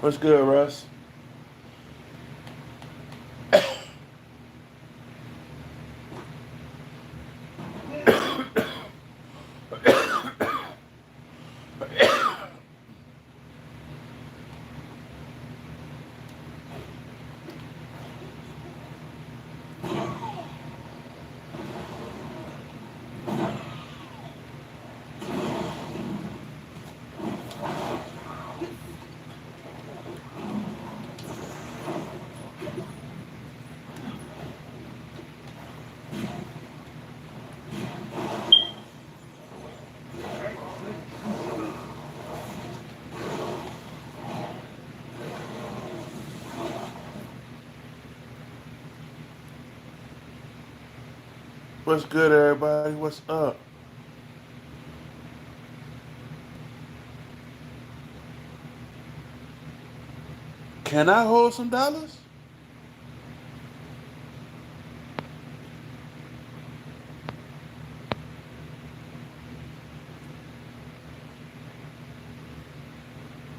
What's good, Russ? What's good, everybody? What's up? Can I hold some dollars?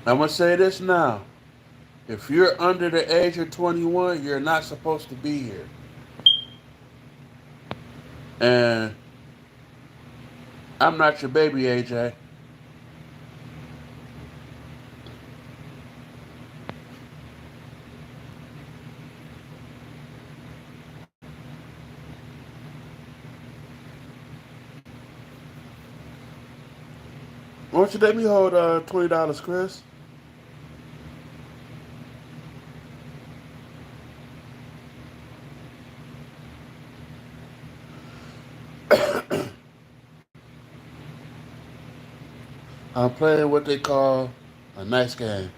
I'm gonna say this now. If you're under the age of 21, you're not supposed to be here. And I'm not your baby, AJ. Why don't you let me hold $20, Chris? I'm playing what they call a nice game,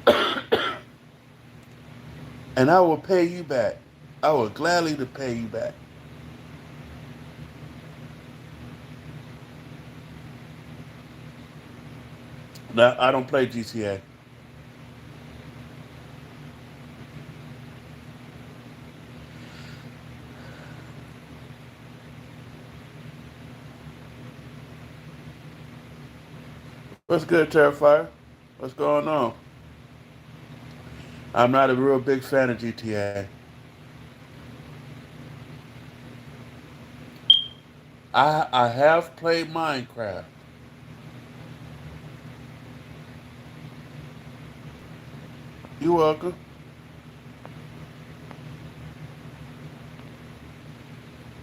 and I will pay you back. I will gladly to pay you back. Now, I don't play GTA. What's good, Terrifier? What's going on? I'm not a real big fan of GTA. I have played Minecraft. You welcome.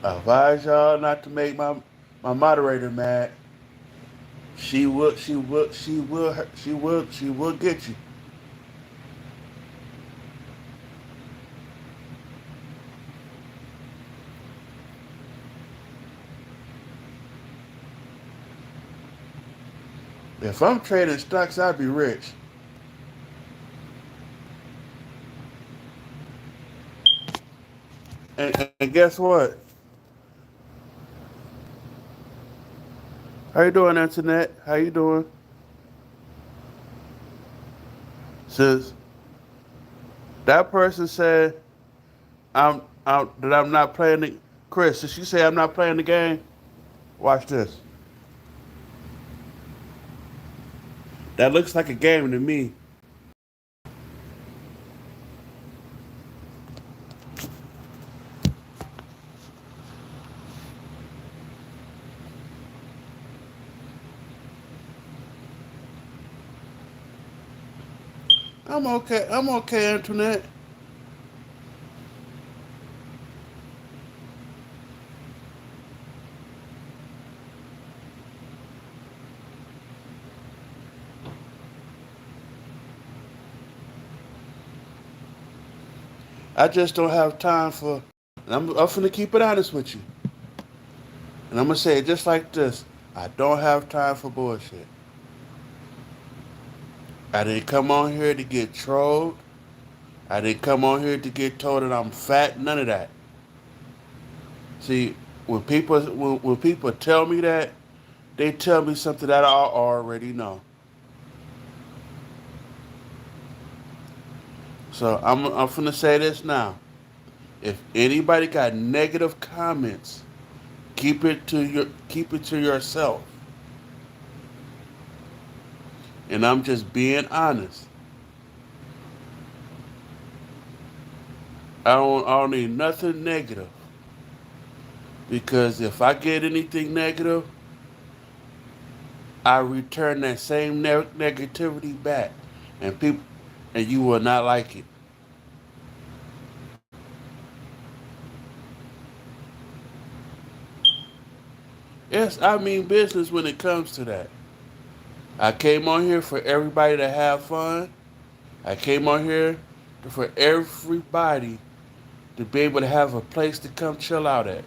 I advise y'all not to make my moderator mad. She will get you. If I'm trading stocks, I'd be rich. And guess what? How you doing, Internet? How you doing? Since that person said I'm not playing the Chris, did she say I'm not playing the game? Watch this. That looks like a game to me. I'm okay. I'm okay, Internet. I just don't have time for. And I'm finna keep it honest with you. And I'm gonna say it just like this. I don't have time for bullshit. I didn't come on here to get trolled. I didn't come on here to get told that I'm fat. None of that. See, when people tell me that, they tell me something that I already know. So I'm finna say this now. If anybody got negative comments, keep it to yourself. And I'm just being honest. I don't need nothing negative because if I get anything negative, I return that same negativity back, and people and you will not like it. Yes, I mean business when it comes to that. I came on here for everybody to have fun. I came on here for everybody to be able to have a place to come chill out at.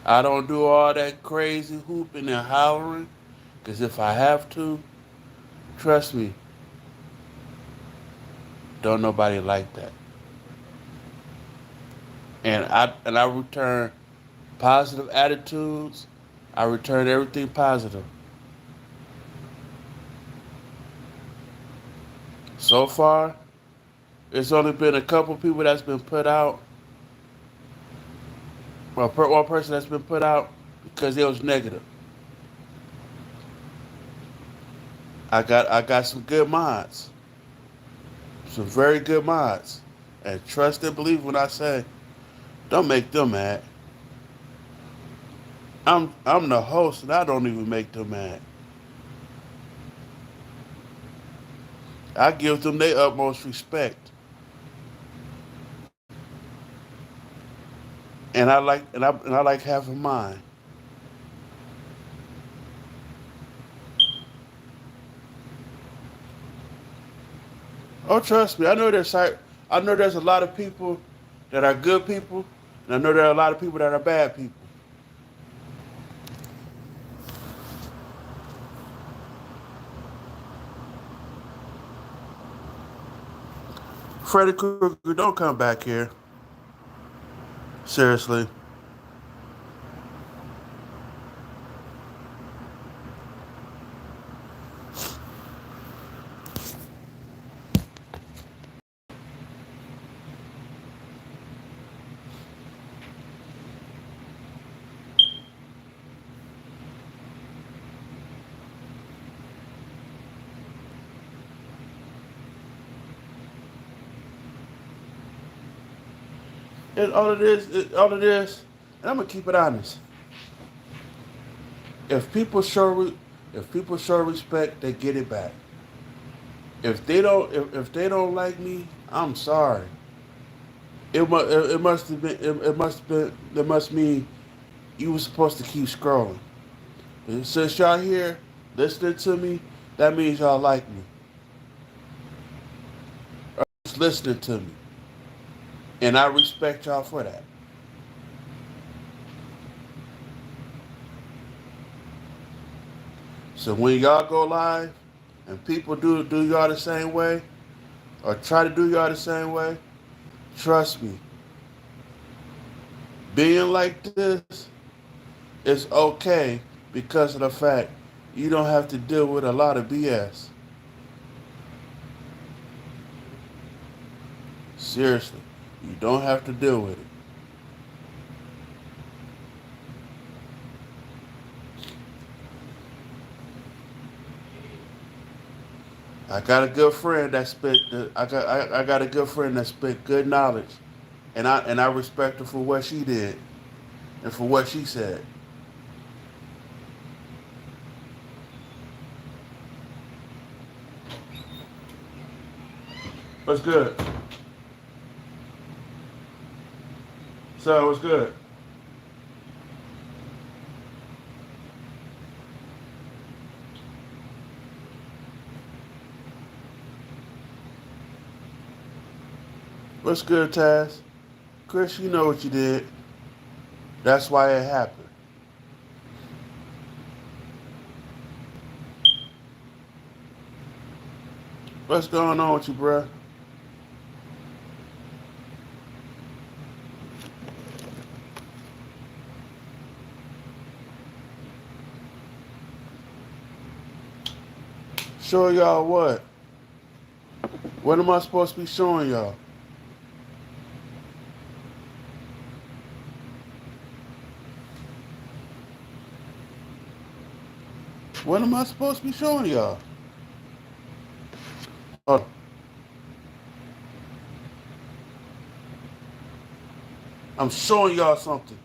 I don't do all that crazy hooping and hollering because if I have to, trust me, don't nobody like that. And I return positive attitudes. I return everything positive. So far, it's only been a couple people that's been put out. Well, one person that's been put out because it was negative. I got some good mods, some very good mods, and trust and believe when I say, don't make them mad. I'm the host and I don't even make them mad. I give them their utmost respect, and I like having mine. Oh, trust me, I know there's a lot of people that are good people, and I know there are a lot of people that are bad people. Freddy Krueger, don't come back here. Seriously. And all it is, and I'm gonna keep it honest. If people show if people show respect, they get it back. If they don't like me, I'm sorry. It must have been it must have been it must mean you were supposed to keep scrolling. And since y'all here listening to me, that means y'all like me. Or just listening to me, and I respect y'all for that. So when y'all go live and people do y'all the same way or try to do y'all the same way, trust me, being like this is okay because of the fact you don't have to deal with a lot of BS. Seriously, you don't have to deal with it. I got a good friend that I got a good friend that spit good knowledge, and I respect her for what she did and for what she said. What's good? So what's good? What's good, Taz? Chris, you know what you did. That's why it happened. What's going on with you, bruh? Show y'all what? What am I supposed to be showing y'all? What am I supposed to be showing y'all? Oh, I'm showing y'all something.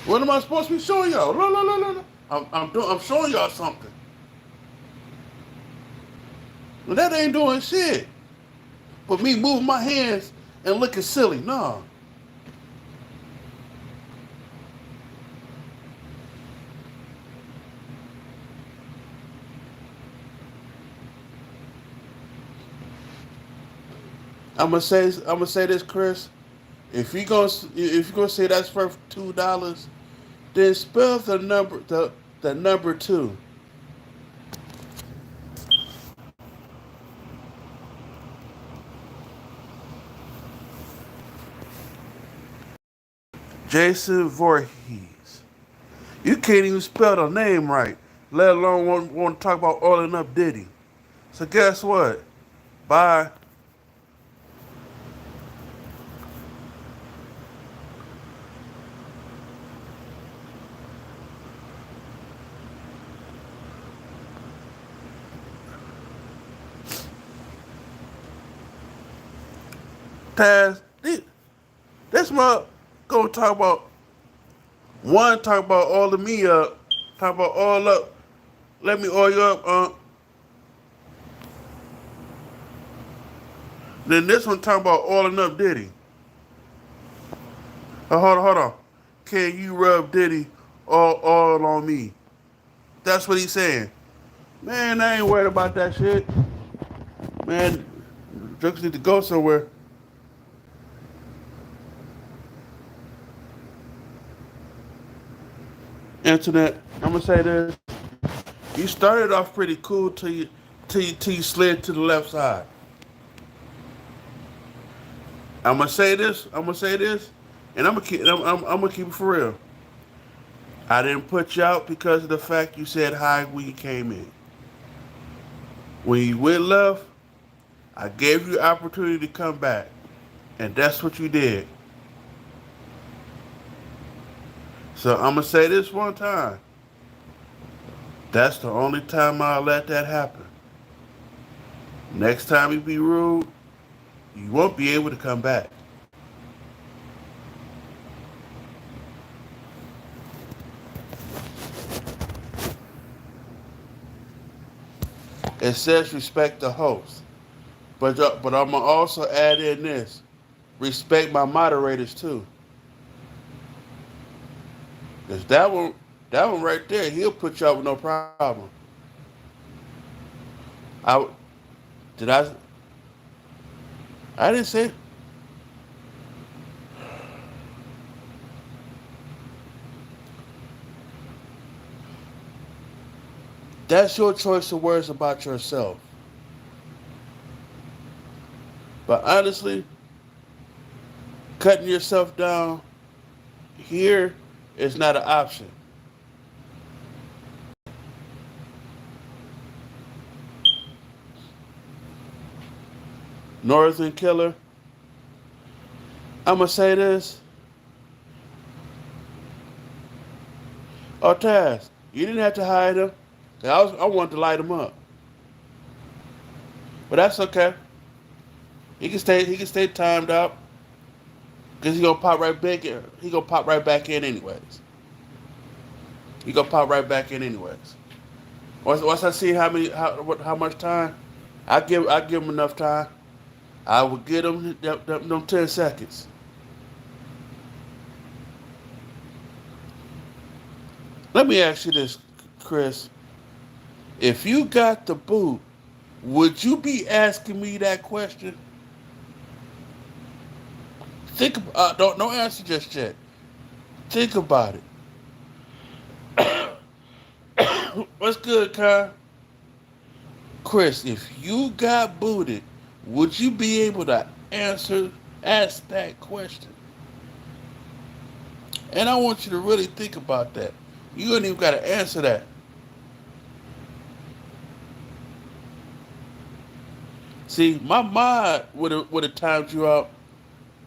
What am I supposed to be showing y'all? No, no, no, no, no. I'm showing y'all something. Well, that ain't doing shit. But me moving my hands and looking silly, nah. I'm gonna say this, Chris. If you gonna say that's for $2, then spell the number two. Jason Voorhees. You can't even spell the name right, let alone want to talk about oiling up Diddy. So guess what? Bye. Taz, this month gonna talk about one, talk about all of me up, talk about all up. Let me oil you up. Then this one talk about oiling up Diddy. Hold on. Can you rub Diddy all on me? That's what he's saying. Man, I ain't worried about that shit. Man, drugs need to go somewhere. Internet, I'm gonna say this. You started off pretty cool till you slid to the left side. I'm gonna say this, and I'm gonna keep it for real. I didn't put you out because of the fact you said hi when you came in. When you went left, I gave you the opportunity to come back, and that's what you did. So I'm gonna say this one time. That's the only time I'll let that happen. Next time you be rude, you won't be able to come back. It says respect the host, but I'm gonna also add in this: respect my moderators too. Cause that one right there, he'll put you out with no problem. I did I didn't say that's your choice of words about yourself. But honestly, cutting yourself down here is not an option. Northern Killer, I'm gonna say this. Oh, Taz, you didn't have to hide him. I wanted to light him up, but that's okay. He can stay timed out because he gonna pop right back in. He gonna pop right back in anyways. He gonna pop right back in anyways. Once I see how much time, I give him enough time. I will get him them 10 seconds. Let me ask you this, Chris. If you got the boot, would you be asking me that question? Don't answer just yet. Think about it. What's good, Kyle? Chris, if you got booted, would you be able to ask that question? And I want you to really think about that. You ain't even got to answer that. See, my mind would have timed you out.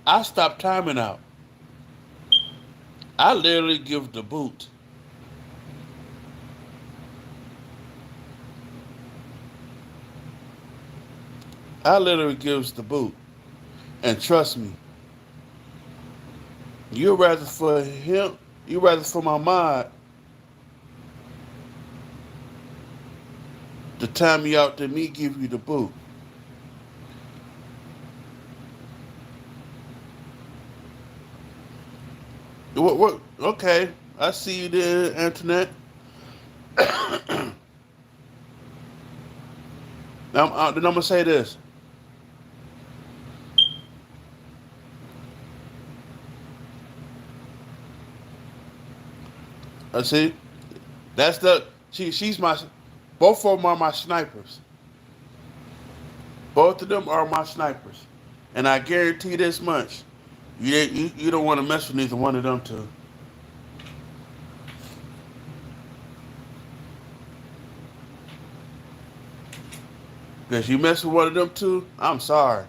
I stopped timing out. I literally give the boot. I literally gives the boot. And trust me, you rather for him, you rather for my mod to time you out than me give you the boot. What? Okay, I see you there, Antoinette. Then I'm gonna say this. I see. That's the she's my. Both of them are my snipers. Both of them are my snipers, and I guarantee this much: you don't want to mess with neither one of them two. Because you mess with one of them two, I'm sorry.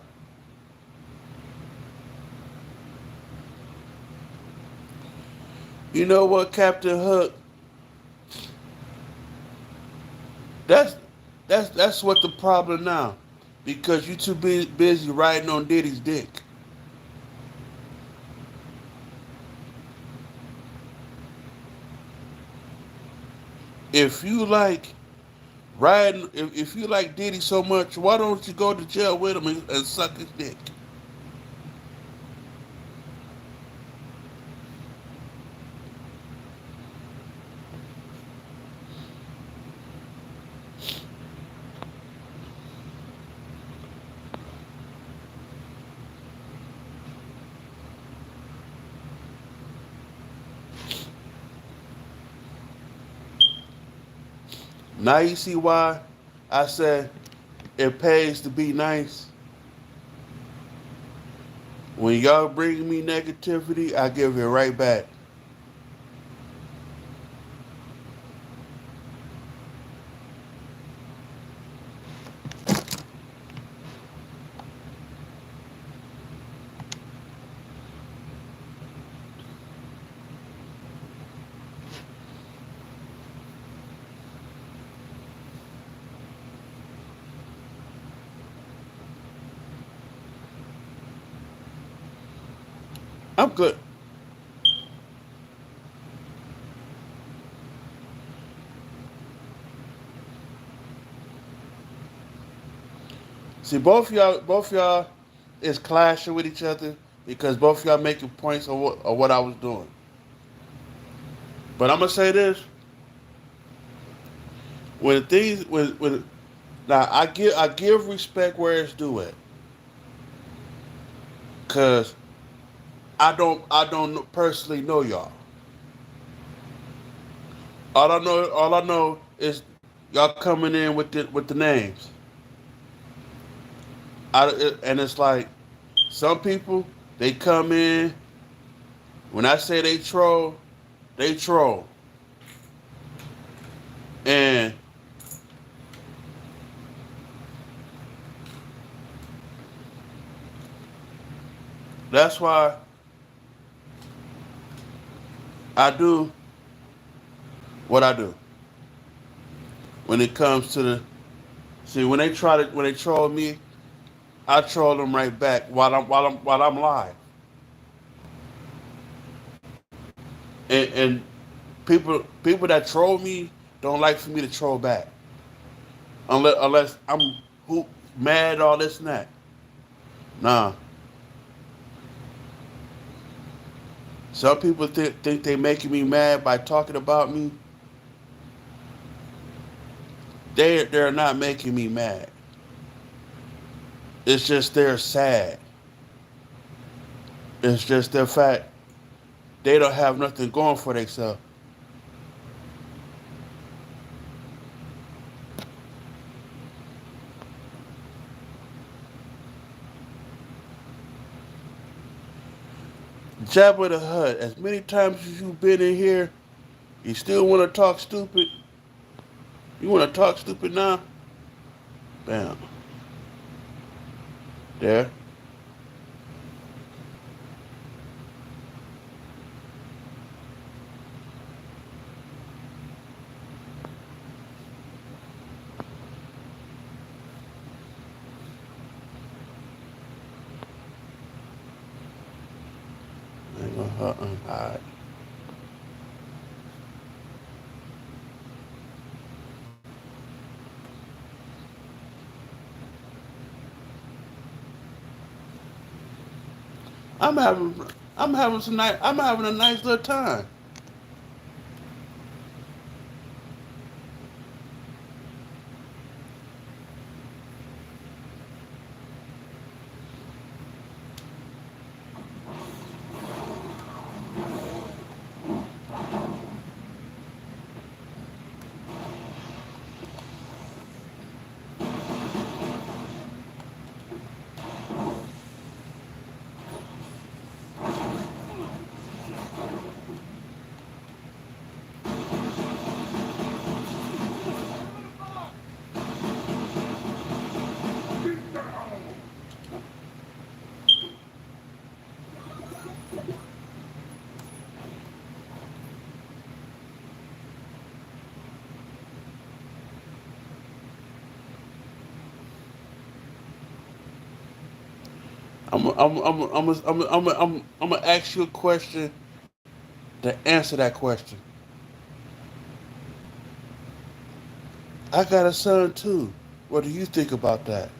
You know what, Captain Hook? That's that's what the problem now. Because you too busy riding on Diddy's dick. If you like if you like Diddy so much, why don't you go to jail with him and suck his dick? Now you see why I said it pays to be nice. When y'all bring me negativity, I give it right back. I'm good. See, both y'all is clashing with each other because both y'all making points of what I was doing. But I'm gonna say this: when things when now I give respect where it's due at, cause I don't personally know y'all. All I know is y'all coming in with the names. And it's like some people they come in when I say they troll, and that's why I do what I do when it comes to the see when they troll me, I troll them right back while I'm live, and people that troll me don't like for me to troll back unless I'm who mad all this and that. Nah, some people think they making me mad by talking about me. They're not making me mad. It's just they're sad. It's just the fact they don't have nothing going for themselves. Jabba the Hutt, as many times as you've been in here, you still want to talk stupid? You want to talk stupid now? Bam. There. her unhide. I'm having I'm having a nice little time. I'm gonna ask you a question to answer that question. I got a son too. What do you think about that?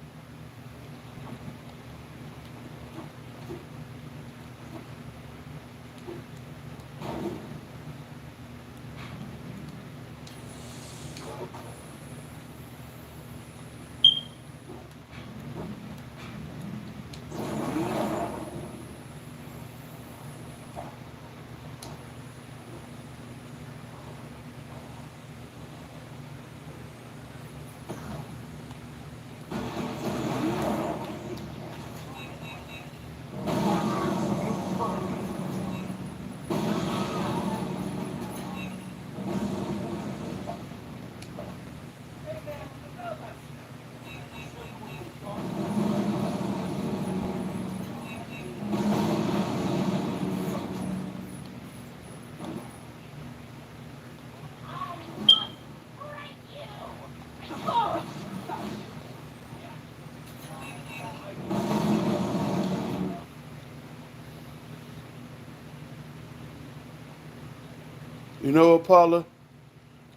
You know what, Paula?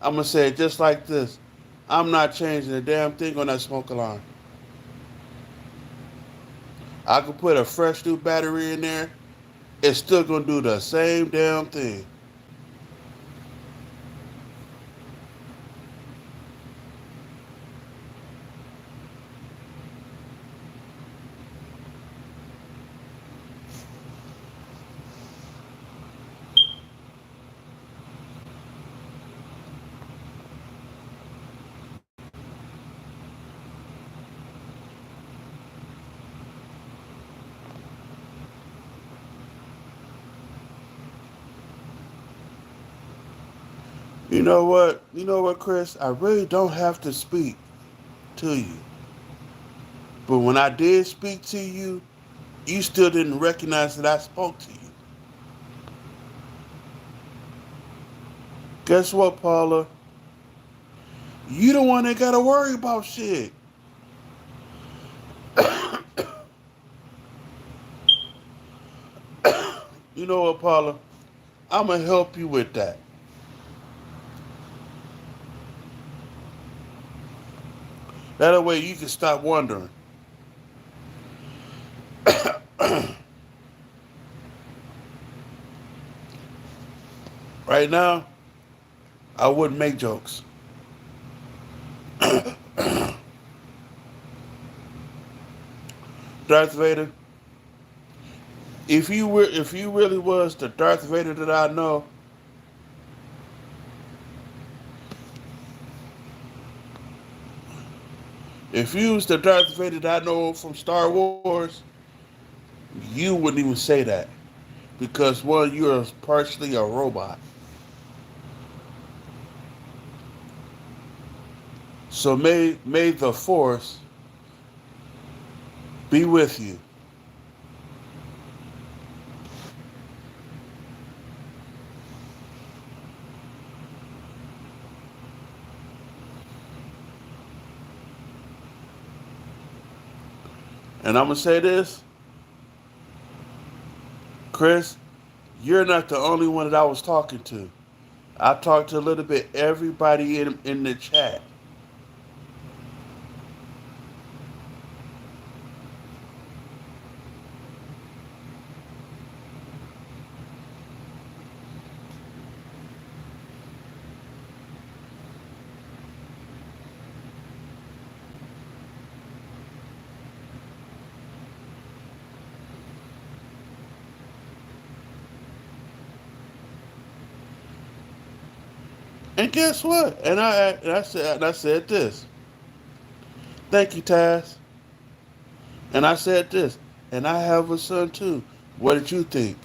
I'm gonna say it just like this. I'm not changing a damn thing on that smoke alarm. I could put a fresh new battery in there. It's still gonna do the same damn thing. You know what? You know what, Chris? I really don't have to speak to you. But when I did speak to you, you still didn't recognize that I spoke to you. Guess what, Paula? You the one that gotta worry about shit. You know what, Paula? I'm gonna help you with that. That way you can stop wondering. Right now, I wouldn't make jokes. Darth Vader, if you really was the Darth Vader that I know, if you was the Darth Vader that I know from Star Wars, you wouldn't even say that. Because one, you're partially a robot. So may the force be with you. And I'm gonna say this, Chris, You're not the only one that I was talking to. I talked to a little bit everybody in the chat. And guess what? And I said this. Thank you, Taz. And I said this. And I have a son too. What did you think?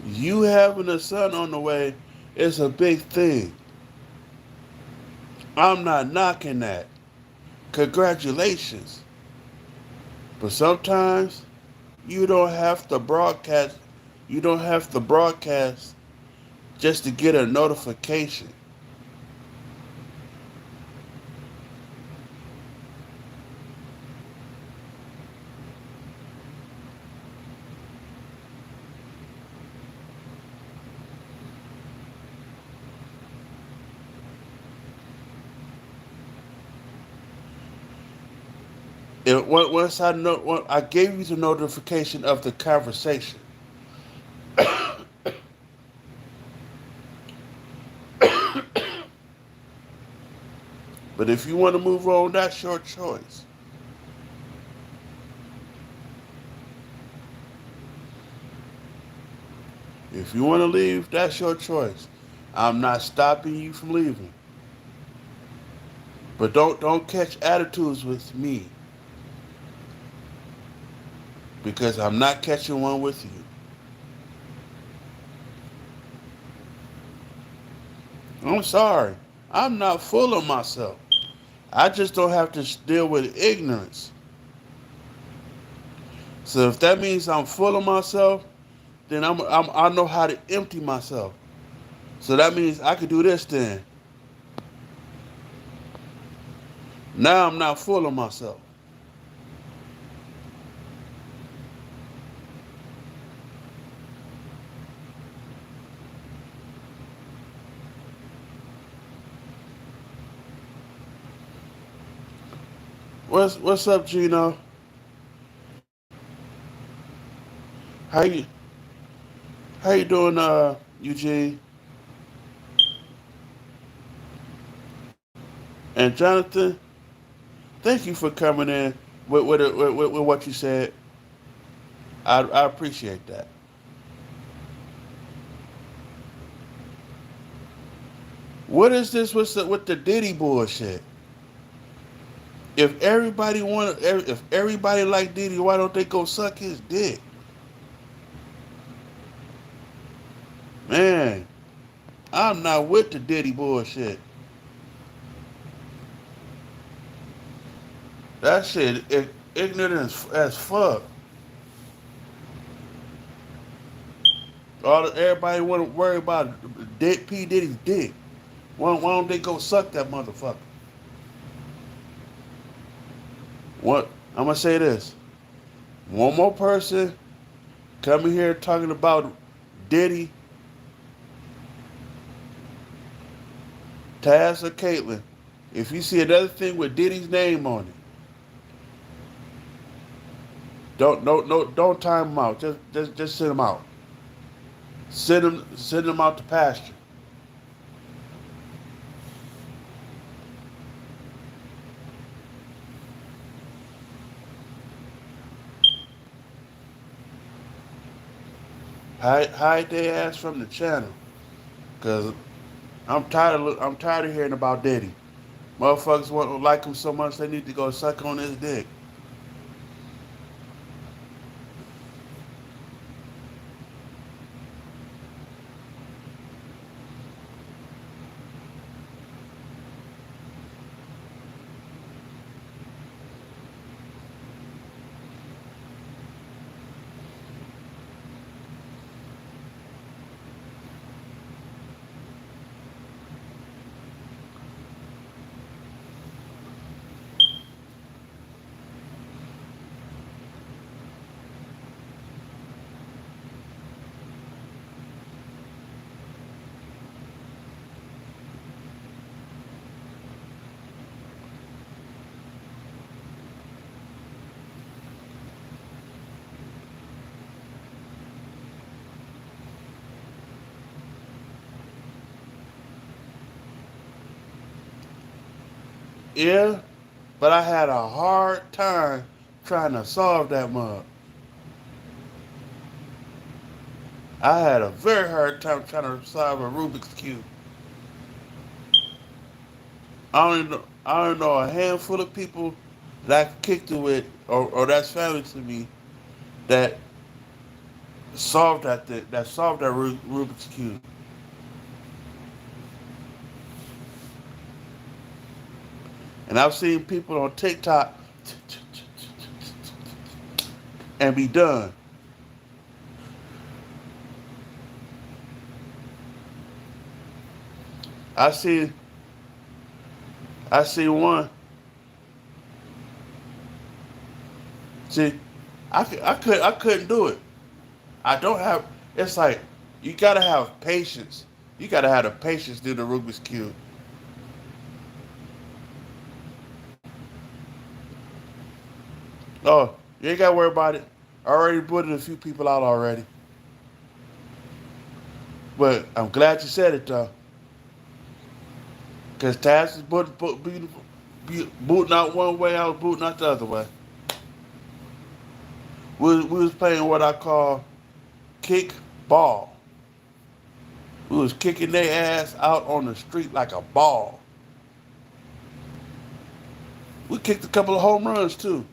You having a son on the way is a big thing. I'm not knocking that. Congratulations. But sometimes you don't have to broadcast. You don't have to broadcast just to get a notification. Once I know, I gave you the notification of the conversation. But if you want to move on, that's your choice. If you want to leave, that's your choice. I'm not stopping you from leaving. But don't catch attitudes with me because I'm not catching one with you. I'm sorry. I'm not full of myself. I just don't have to deal with ignorance. So if that means I'm full of myself, then I know how to empty myself. So that means I could do this then. Now I'm not full of myself. What's up, Gino? How you how you doing, Eugene and Jonathan? Thank you for coming in with what you said. I appreciate that. What is this with the Diddy bullshit? If everybody like Diddy, why don't they go suck his dick? Man, I'm not with the Diddy bullshit. That shit ignorant as fuck. Everybody want to worry about P Diddy's dick. Why don't they go suck that motherfucker? What I'm gonna say this: one more person coming here talking about Diddy, Taz or Caitlyn. If you see another thing with Diddy's name on it, don't time him out. Just send him out. Send him out to pasture. Hide their ass from the channel, cause I'm tired of hearing about Diddy. Motherfuckers want to like him so much they need to go suck on his dick. Yeah, but I had a hard time trying to solve that mug. I had a very hard time trying to solve a Rubik's Cube. I don't know a handful of people that I kicked it with, or that's family to me, that that solved that Rubik's Cube. And I've seen people on TikTok and be done. I see I see one. See, I couldn't do it. I don't have. It's like you gotta have patience. You gotta have the patience to do the Rubik's cube. Oh, you ain't gotta worry about it. I already put a few people out already. But I'm glad you said it though, because Taz is booting out one way, I was booting out the other way. We was playing what I call kick ball. We was kicking their ass out on the street like a ball. We kicked a couple of home runs too.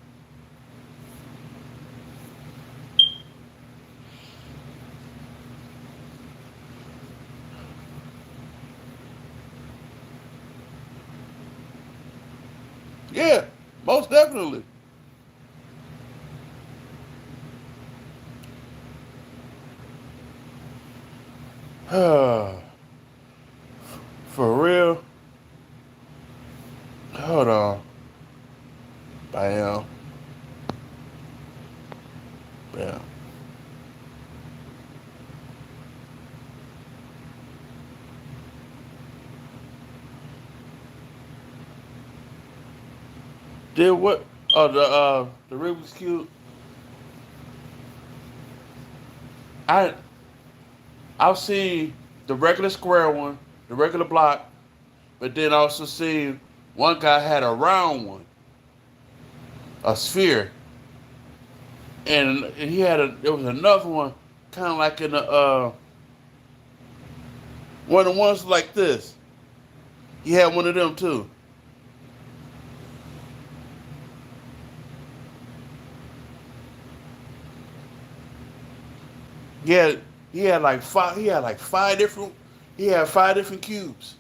Yeah, most definitely. For real. Hold on. Bam. Bam. Did what? Oh, the Rubik's cube. I I've seen the regular square one, the regular block, but then also seen one guy had a round one, a sphere, and he had there was another one, kind of like in the one of the ones like this. He had one of them too. He had he had like five. He had like five different. He had five different cubes.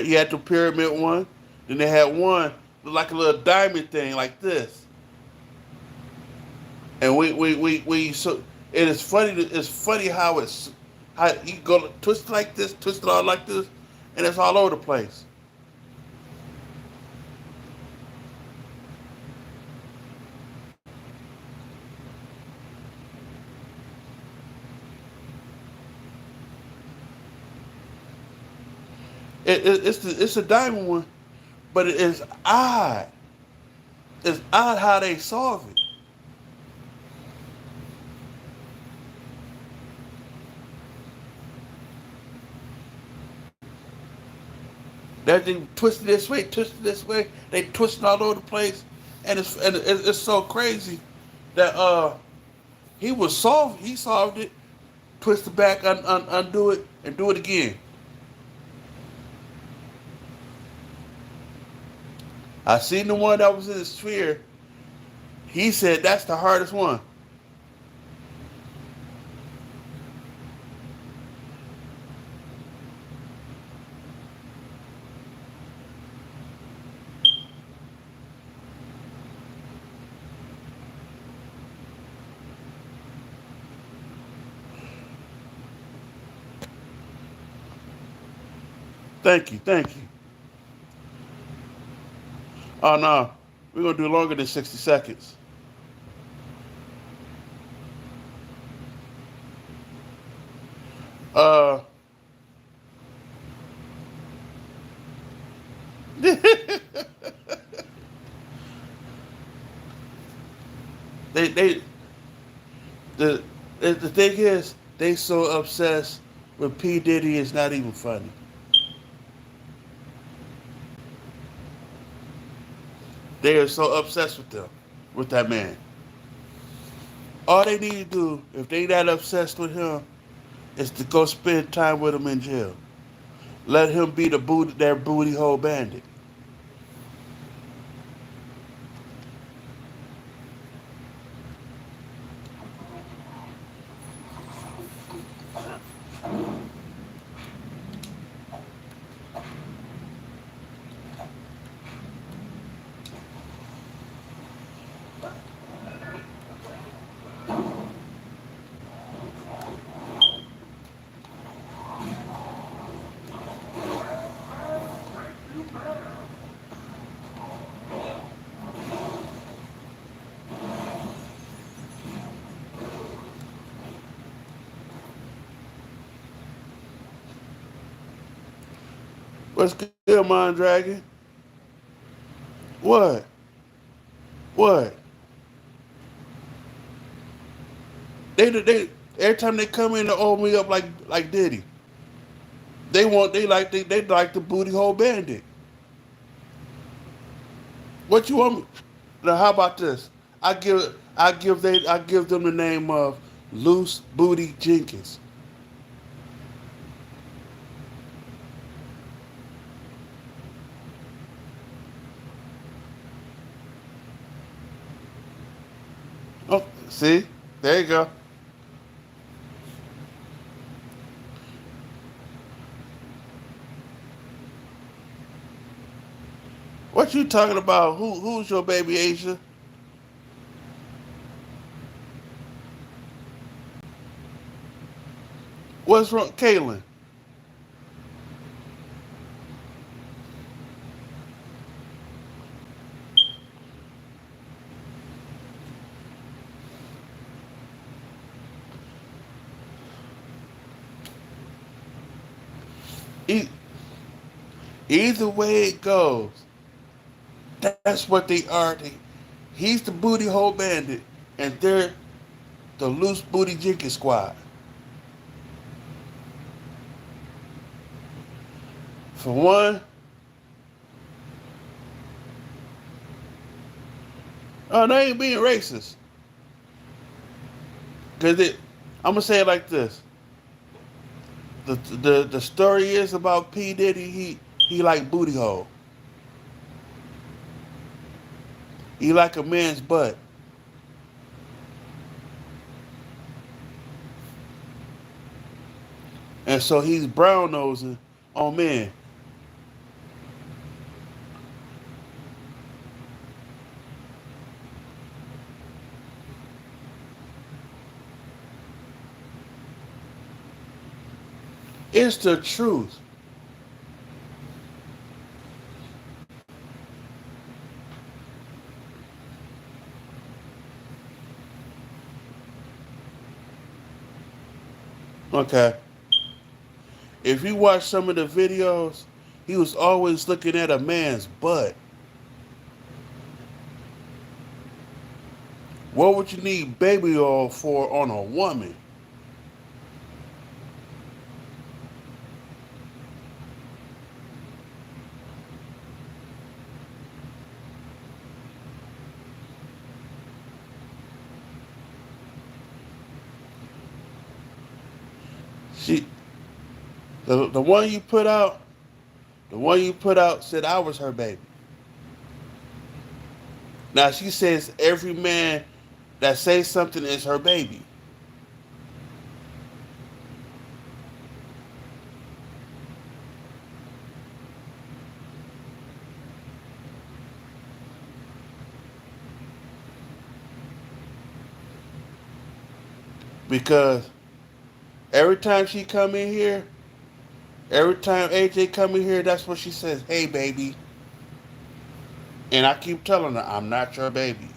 He had the pyramid one. Then they had one like a little diamond thing like this. And we so it is funny. It's funny how how you go twist it like this, twist it all like this, and it's all over the place. It's a diamond one, but it is odd. It's odd how they solve it. That they twist it this way, twist it this way. They twist it all over the place, and it's so crazy that he solved it, twist it back, undo it, and do it again. I seen the one that was in the sphere. He said that's the hardest one. Thank you, thank you. Oh no, we're gonna do longer than 60 seconds. Uh, they the thing is they so obsessed with P Diddy. It's not even funny. They are so obsessed with them, with that man. All they need to do, if they that obsessed with him, is to go spend time with him in jail. Let him be their booty hole bandit. What's good, Mind Dragon? What? What? They every time they come in to open me up like Diddy. They like the booty hole bandit. What you want me? Now how about this? I give them the name of Loose Booty Jenkins. Oh, see, there you go. What you talking about? Who's your baby Asia? What's wrong, Kaylin? E- Either way it goes, that's what they are. He's the booty hole bandit, and they're the loose booty Jenkins squad. For one, oh, they ain't being racist. Cause I'm gonna say it like this: the story is about P Diddy. He like booty hole. He like a man's butt, and so he's brown nosing on men. It's the truth. Okay. If you watch some of the videos, he was always looking at a man's butt. What would you need baby oil for on a woman? She, the one you put out, the one you put out said I was her baby. Now she says every man that says something is her baby because every time she come in here, every time AJ come in here, that's what she says. Hey, baby, and I keep telling her I'm not your baby,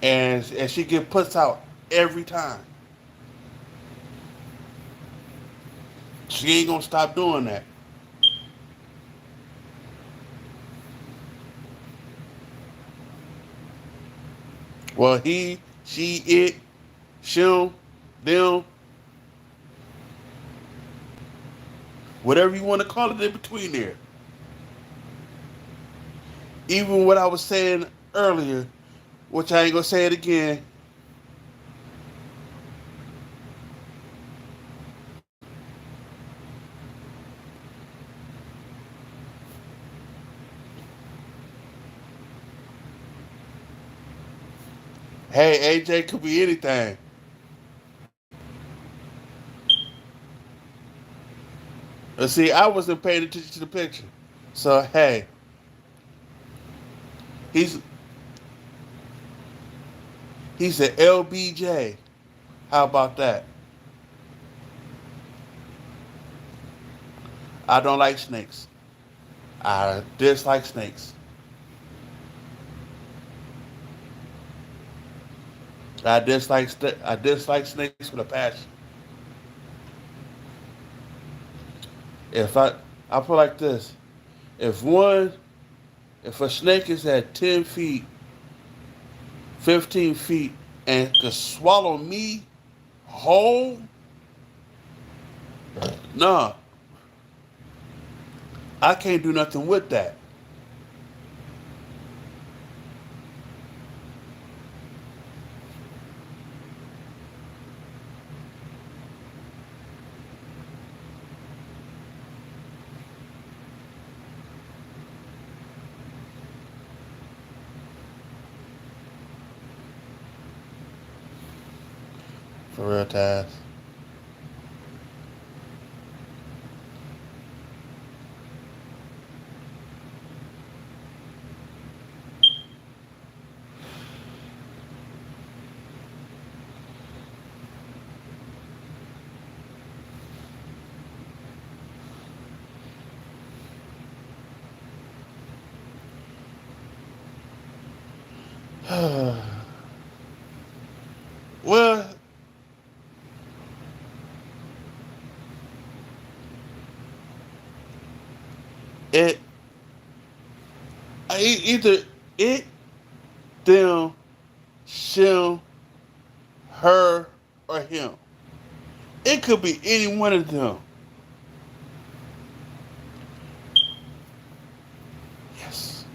and she get puts out every time. She ain't gonna stop doing that. Well, he, she, it, shim, them, whatever you want to call it in between there. Even what I was saying earlier, which I ain't gonna say it again. Hey, AJ could be anything. See, I wasn't paying attention to the picture. So hey, he's he's an LBJ. How about that? I don't like snakes. I dislike snakes. I dislike snakes with a passion. If I put it like this, if one if a snake is at 10 feet, 15 feet, and could swallow me whole, nah, I can't do nothing with that. For real, Taz. Well, it either it, them, shim, her, or him. It could be any one of them. Yes.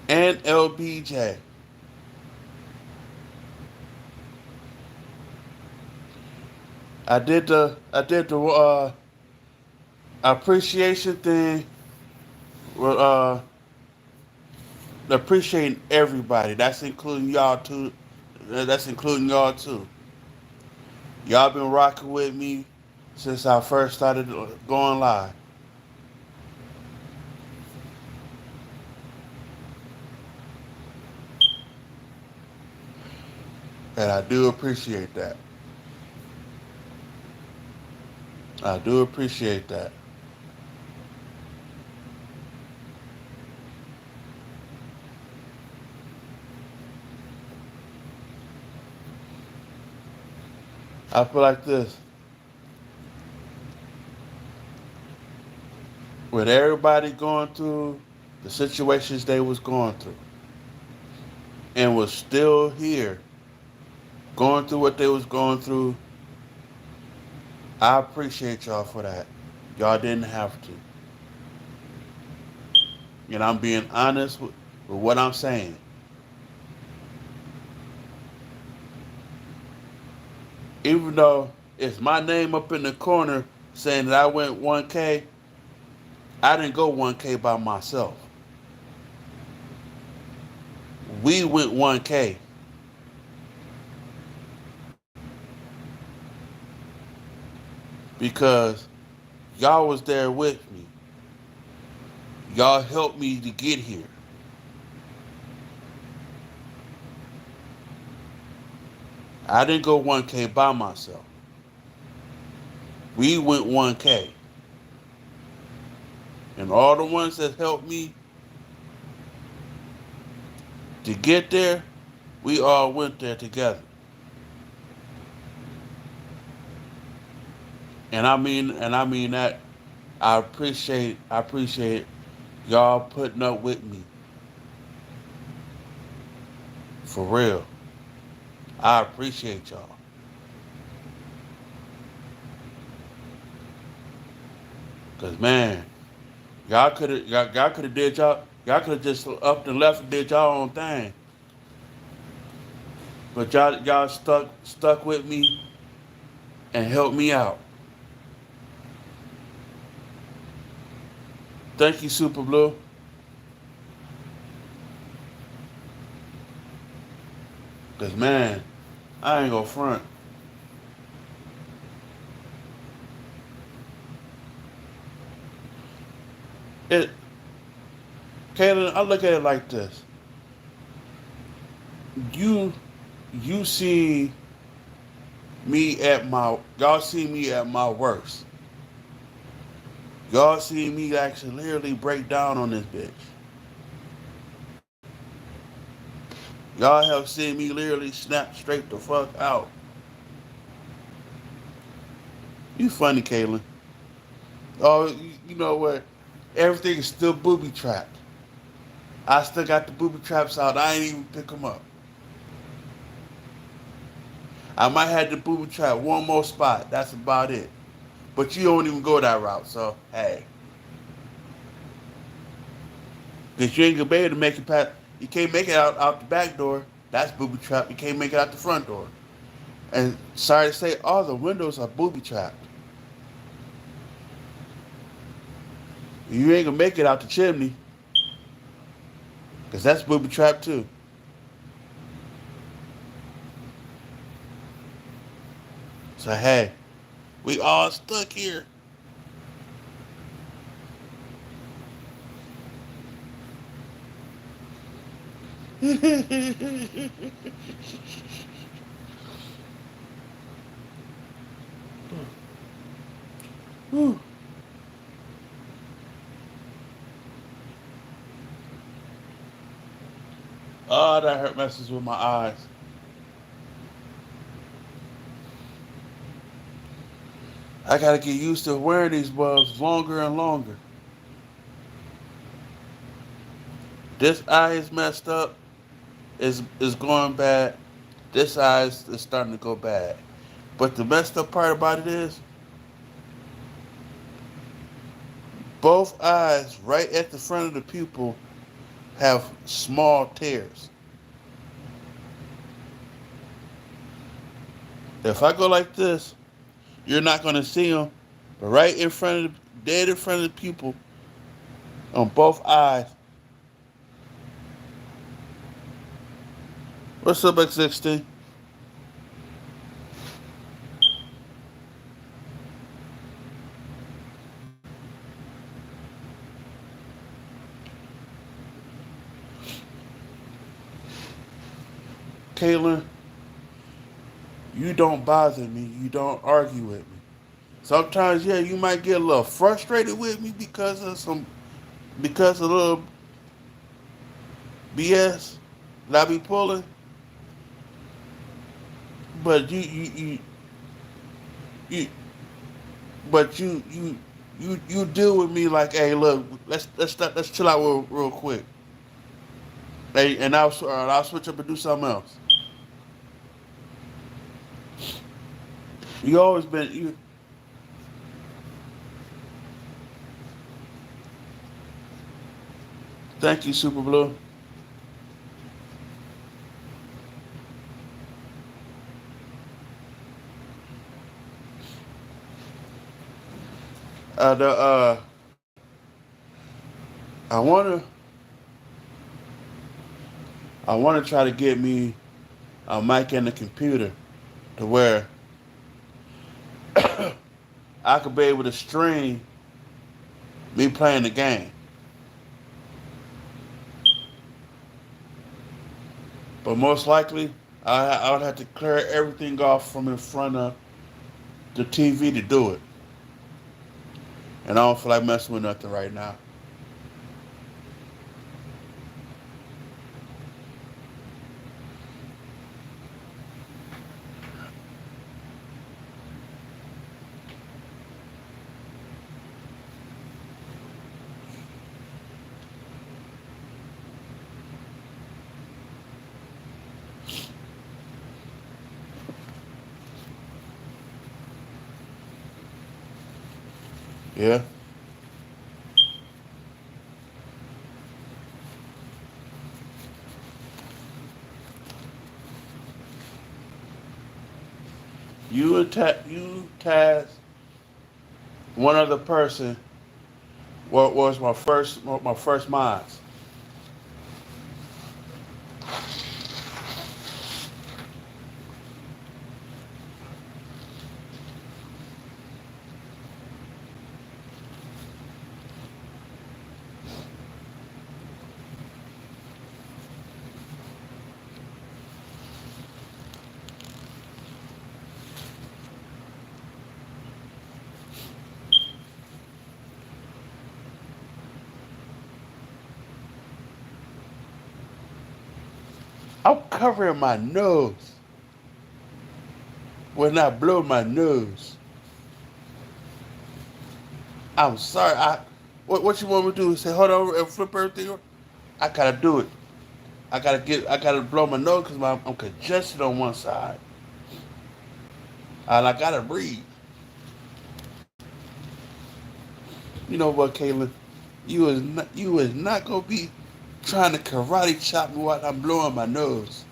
And LBJ. I did the appreciation thing with appreciating everybody. That's including y'all too. That's including y'all too. Y'all been rocking with me since I first started going live, and I do appreciate that. I do appreciate that. I feel like this with everybody going through the situations they was going through, and was still here going through what they was going through. I appreciate y'all for that. Y'all didn't have to, and I'm being honest with what I'm saying. Even though it's my name up in the corner saying that I went 1K, I didn't go 1K by myself. We went 1K because y'all was there with me. Y'all helped me to get here. I didn't go 1K by myself. We went 1K. And all the ones that helped me to get there, we all went there together. And I mean that I appreciate y'all putting up with me. For real. I appreciate y'all. Cause man, y'all could have did y'all could have just up and left and did y'all own thing. But y'all stuck with me and helped me out. Thank you, Super Blue. Cause man, I ain't gonna front. It Kaylin, I look at it like this. You you see me at my y'all see me at my worst. Y'all see me actually literally break down on this bitch. Y'all have seen me literally snap straight the fuck out. You funny, Kaylin. Oh, you know what? Everything is still booby trapped. I still got the booby traps out. I ain't even pick them up. I might have the booby trap one more spot. That's about it. But you don't even go that route. So hey, because you ain't gonna be able to make it past. You can't make it out the back door. That's booby trap. You can't make it out the front door. And sorry to say, all the windows are booby trapped. You ain't gonna make it out the chimney because that's booby trapped too. So hey, we all stuck here. Whew. Oh, that hurt messes with my eyes. I gotta get used to wearing these bulbs longer and longer. This eye is messed up. Is going bad. This eye is starting to go bad. But the messed up part about it is both eyes right at the front of the pupil have small tears. If I go like this, you're not gonna see them. But right in front of dead in front of the pupil on both eyes. What's up, X16? Kaylin, you don't bother me. You don't argue with me. Sometimes, yeah, you might get a little frustrated with me because of a little BS that I be pulling. But you but you deal with me like, hey, look, let's chill out real quick. Hey, and I'll switch up and do something else. You always been you. Thank you, Super Blue. The I wanna I wanna try to get me a mic and a computer to where I could be able to stream me playing the game. But most likely, I would have to clear everything off from in front of the TV to do it. And I don't feel like messing with nothing right now. Yeah. You task one other person. What was my first minds? I'm covering my nose when I blow my nose. I'm sorry. What you want me to do? Say hold on and flip everything? I gotta do it. I gotta blow my nose because I'm congested on one side, and I gotta breathe. You know what, Caitlin? You is not gonna be trying to karate chop me while I'm blowing my nose.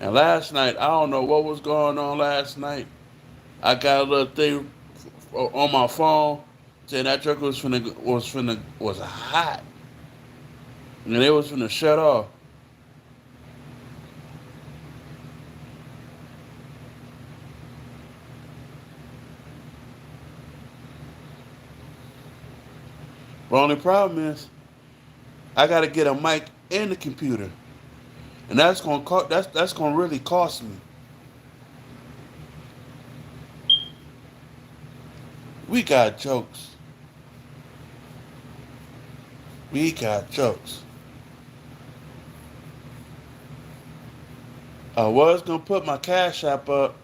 And last night, I don't know what was going on last night. I got a little thing on my phone saying that truck was hot, and it was finna shut off. The only problem is I gotta get a mic and the computer, and that's gonna really cost me. We got jokes. We got jokes. I was gonna put my cash app up,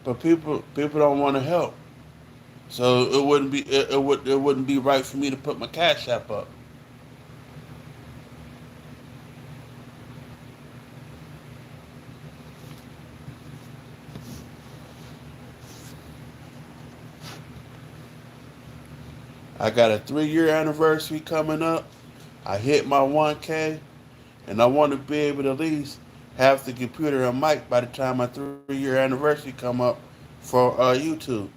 but people don't want to help, so it wouldn't be right for me to put my cash app up. I got a 3 year anniversary coming up. I hit my 1K, and I want to be able to at least have the computer and mic by the time my 3 year anniversary come up for YouTube.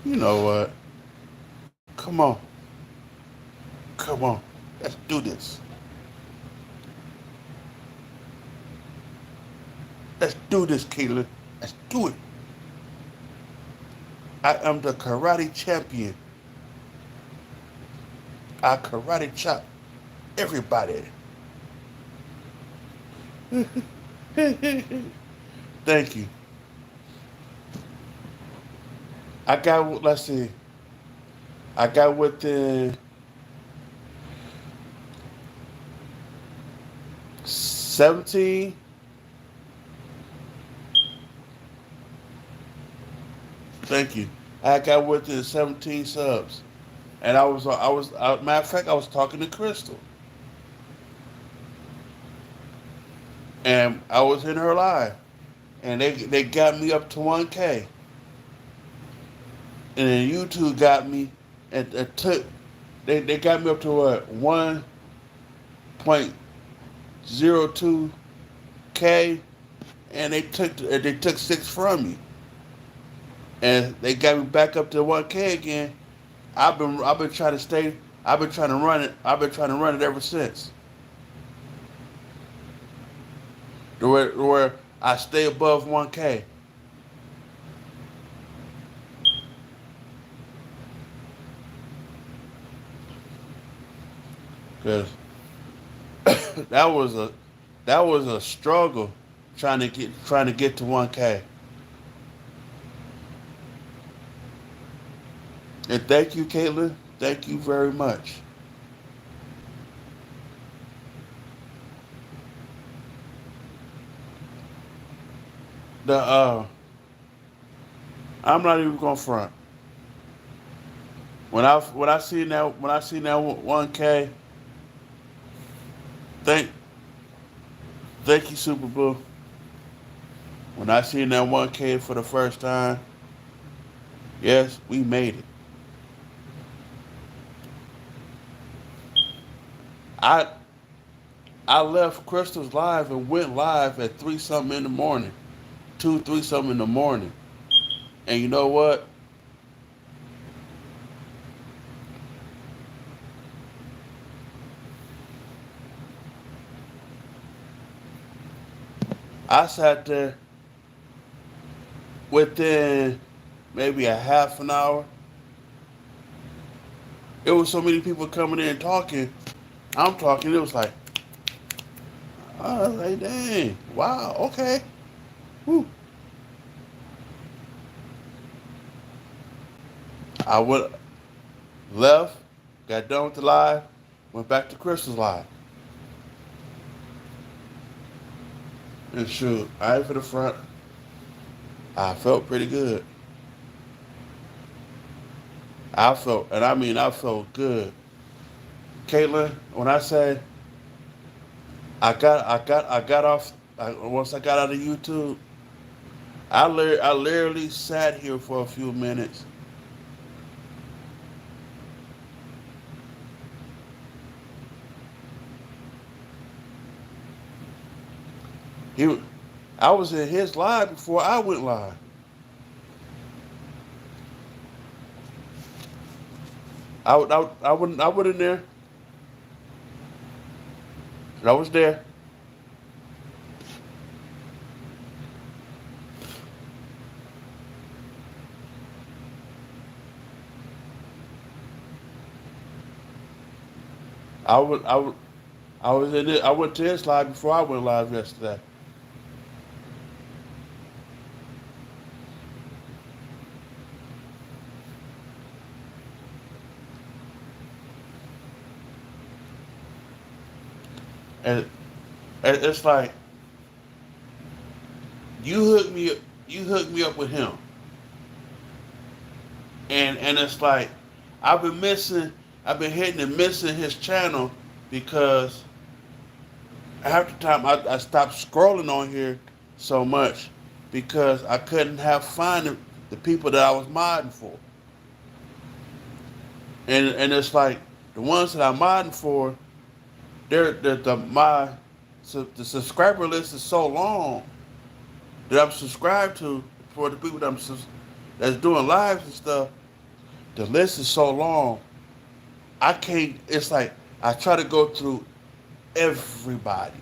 You know what? Come on, come on, let's do this. Let's do this, Caitlin. Let's do it. I am the karate champion. I karate chop everybody. Thank you. Let's see, I got within 17. Thank you. I got within 17 subs. And matter of fact, I was talking to Crystal. And I was in her live. And they got me up to 1K. And then YouTube got me, and they got me up to what, 1.02K, and they took six from me, and they got me back up to 1K again. I've been trying to stay. I've been trying to run it. I've been trying to run it ever since. To where I stay above 1K. Cause that was a that was a struggle trying to get to 1K. And thank you, Caitlin. Thank you very much. The I'm not even gonna front. When I seen that 1K, thank thank you Super Blue. When I seen that 1K for the first time, yes, we made it. I I left Crystal's live and went live at 3 something in the morning, 2, 3 something in the morning. And you know what? I sat there within maybe a half an hour. It was so many people coming in talking. I'm talking. It was like, I was like, dang, wow, okay. Whew. I went left, got done with the live, went back to Crystal's live, and shoot, I ain't for the front. I felt pretty good. And I mean, I felt good. Caitlin, when I say I got off, once I got out of YouTube, I literally sat here for a few minutes. He, I was in his live before I went live. I went in there. I was there. I would, I would, I was in it. I went to his live before I went live yesterday, and, and it's like you hooked me, you hooked me up with him, and it's like I've been missing, I've been hitting and missing his channel because half the time I stopped scrolling on here so much because I couldn't have find the people that I was modding for, and it's like the ones that I'm modding for, they're the my so the subscriber list is so long that I'm subscribed to for the people that's doing lives and stuff. The list is so long. I can't. It's like I try to go through everybody,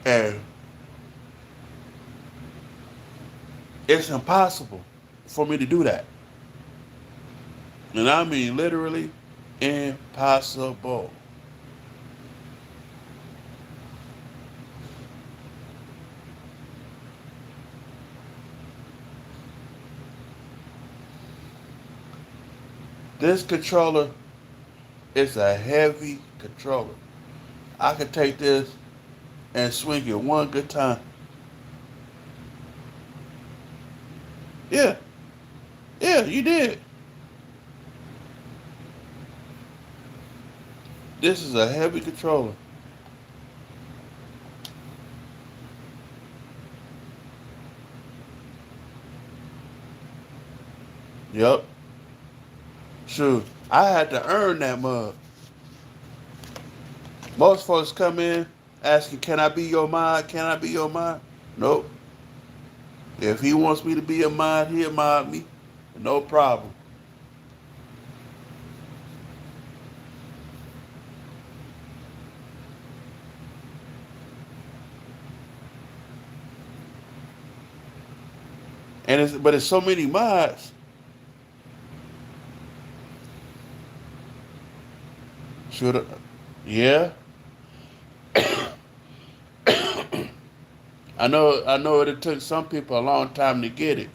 and it's impossible for me to do that. And I mean literally impossible. This controller is a heavy controller. I could take this and swing it one good time. Yeah, yeah, you did. This is a heavy controller. Yep. Shoot, I had to earn that mug. Most folks come in asking, "Can I be your mod? Can I be your mod?" Nope. If he wants me to be a mod, he'll mod me. No problem. But it's so many mods. Should yeah. I know it took some people a long time to get it.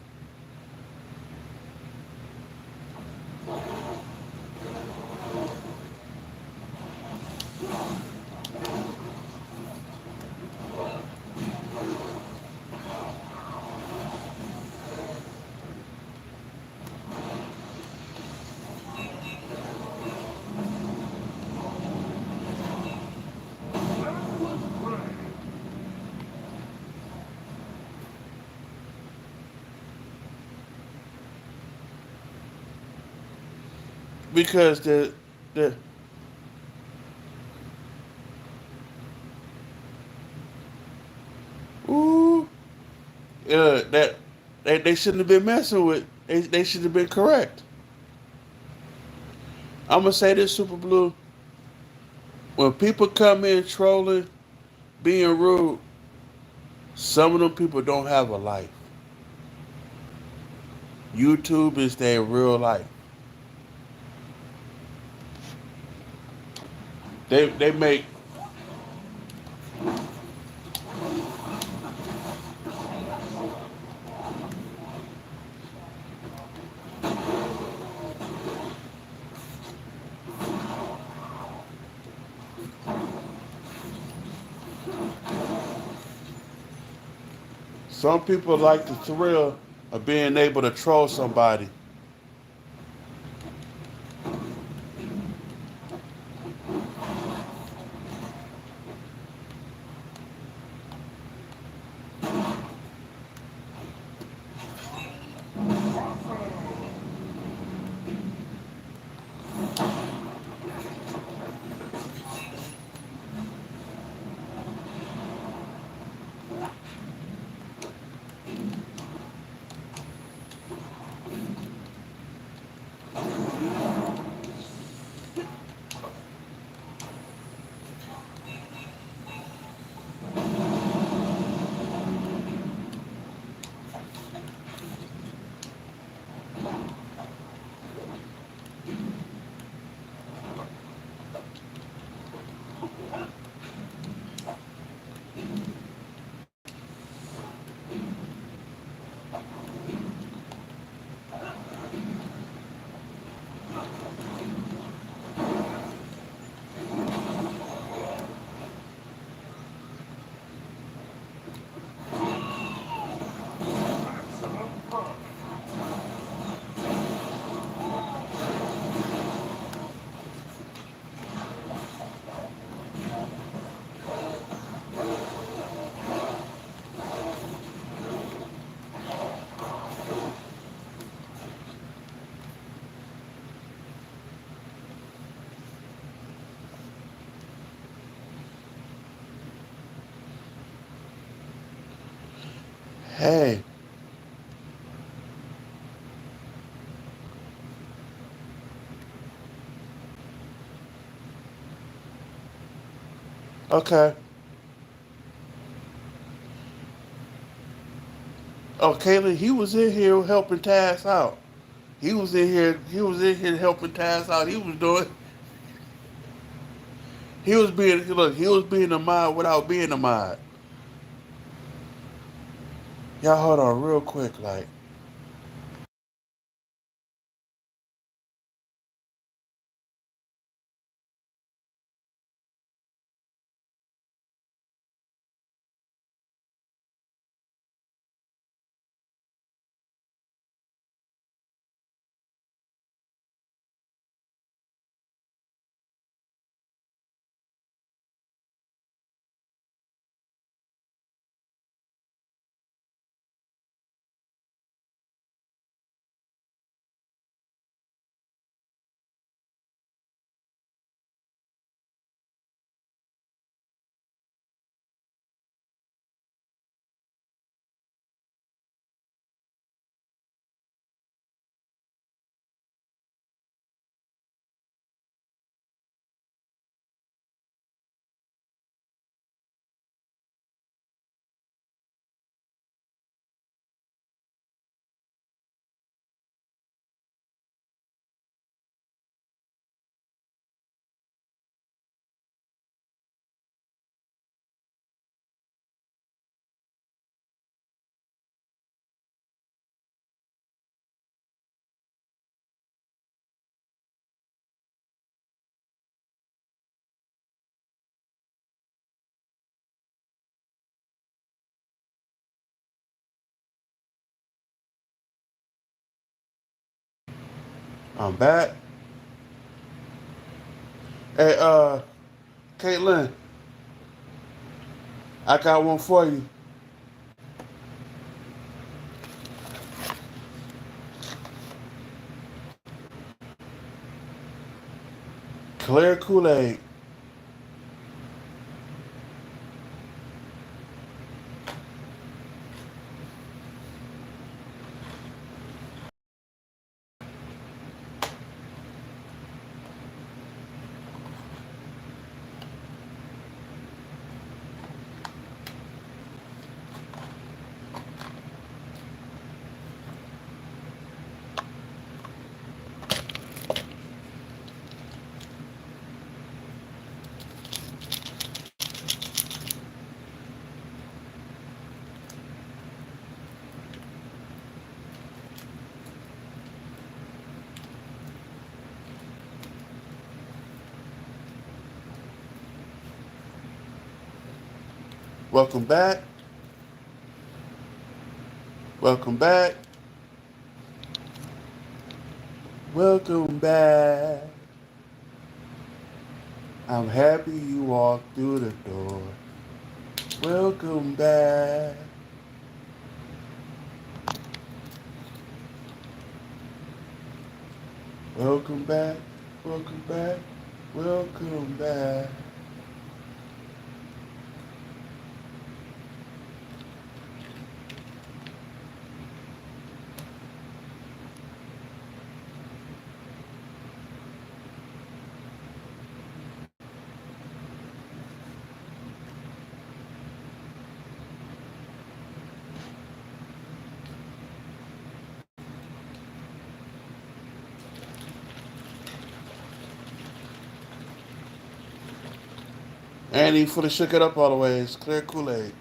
because the ooh that they shouldn't have been messing with. They should have been correct. I'm gonna say this, Super Blue. When people come in trolling, being rude, some of them people don't have a life. YouTube is their real life. They make some people like the thrill of being able to troll somebody. Hey, okay. Oh, Kayla, he was in here helping Taz out. He was in here. He was in here helping Taz out. He was doing. He was being look. He was being a mod without being a mod. Y'all hold on real quick. Like, I'm back. Hey, Caitlin, I got one for you. Clear Kool-Aid. Welcome back. Welcome back. Welcome back. I'm happy you walked through the door. Welcome back. Welcome back. Welcome back. Welcome back. Annie for the shook it up all the way. It's clear Kool-Aid.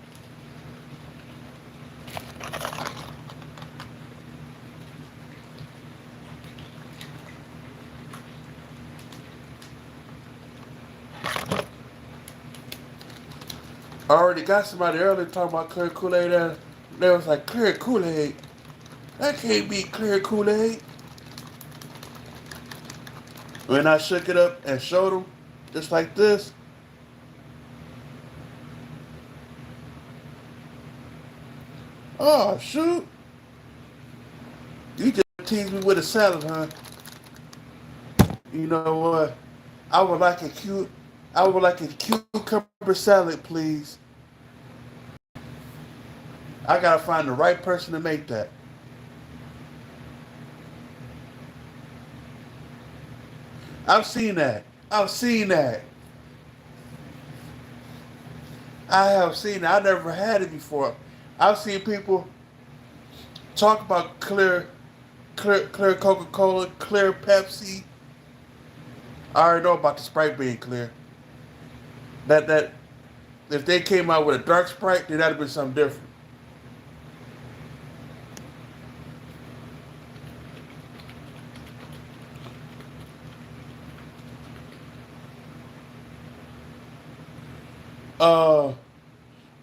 I already got somebody earlier talking about clear Kool-Aid and they was like, clear Kool-Aid? That can't be clear Kool-Aid. When I shook it up and showed them, just like this, oh shoot, you just teased me with a salad, huh? You know what? I would like a cucumber salad, please. I gotta find the right person to make that. I've seen that. I've seen that. I have seen it. I never had it before. I've seen people talk about clear Coca-Cola, clear Pepsi. I already know about the Sprite being clear. That if they came out with a dark Sprite, then that'd have been something different. Uh,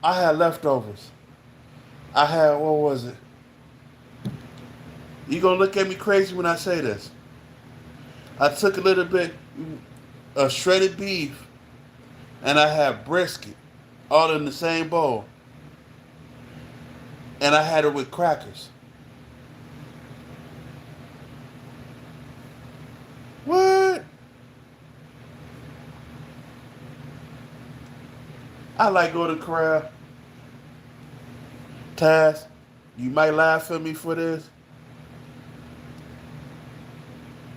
I had leftovers. I had what was it? You gonna look at me crazy when I say this? I took a little bit of shredded beef and I had brisket, all in the same bowl, and I had it with crackers. What? I like Golden Corral. Taz, you might laugh at me for this.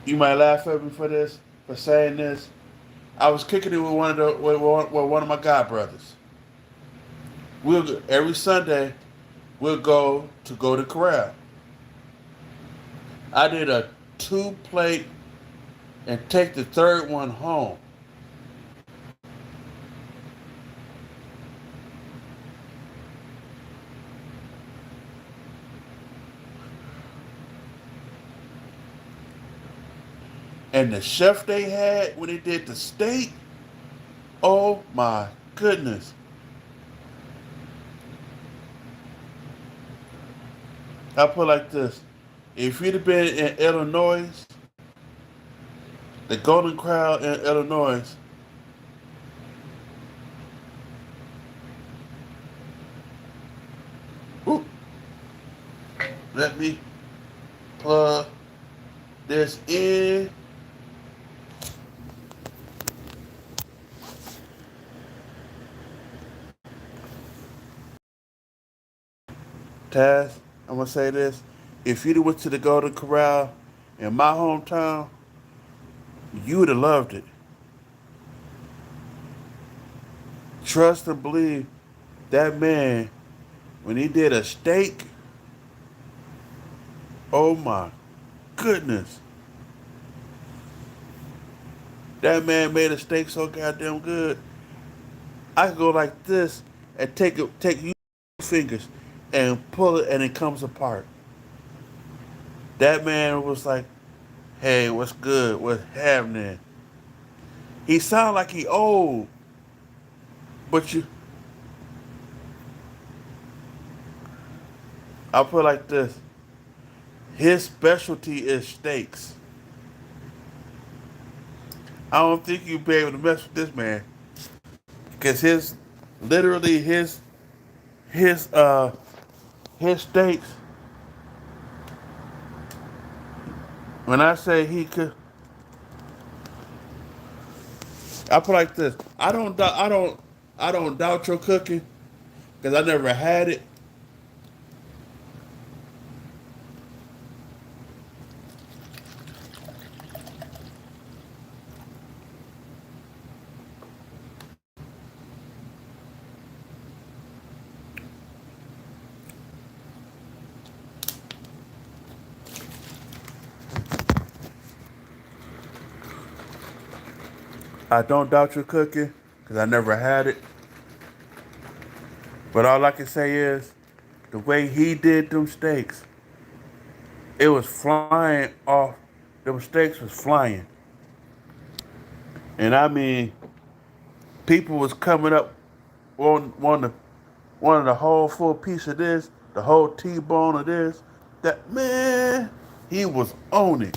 You might laugh at me for this, for saying this. I was kicking it with one of my god brothers. Every Sunday we'll go to Golden Corral. I did a 2 plate and take the third one home. And the chef they had when they did the steak, oh my goodness. I put it like this. If you'd have been in Illinois, the Golden Corral in Illinois, ooh, let me plug this in. Taz, I'm gonna say this: if you'd have went to the Golden Corral in my hometown, you would have loved it. Trust and believe that man when he did a steak. Oh my goodness, that man made a steak so goddamn good. I could go like this and take you fingers and pull it, and it comes apart. That man was like, "Hey, what's good? What's happening?" He sound like he old, but I put it like this: his specialty is steaks. I don't think you'd be able to mess with this man, cause literally his uh his steaks. When I say he could, I put it like this: I don't doubt your cooking, cause I never had it. I don't doubt your cooking, cause I never had it. But all I can say is, the way he did them steaks, it was flying off. Them steaks was flying, and I mean, people was coming up wanting the whole full piece of this, the whole T-bone of this. That man, he was on it.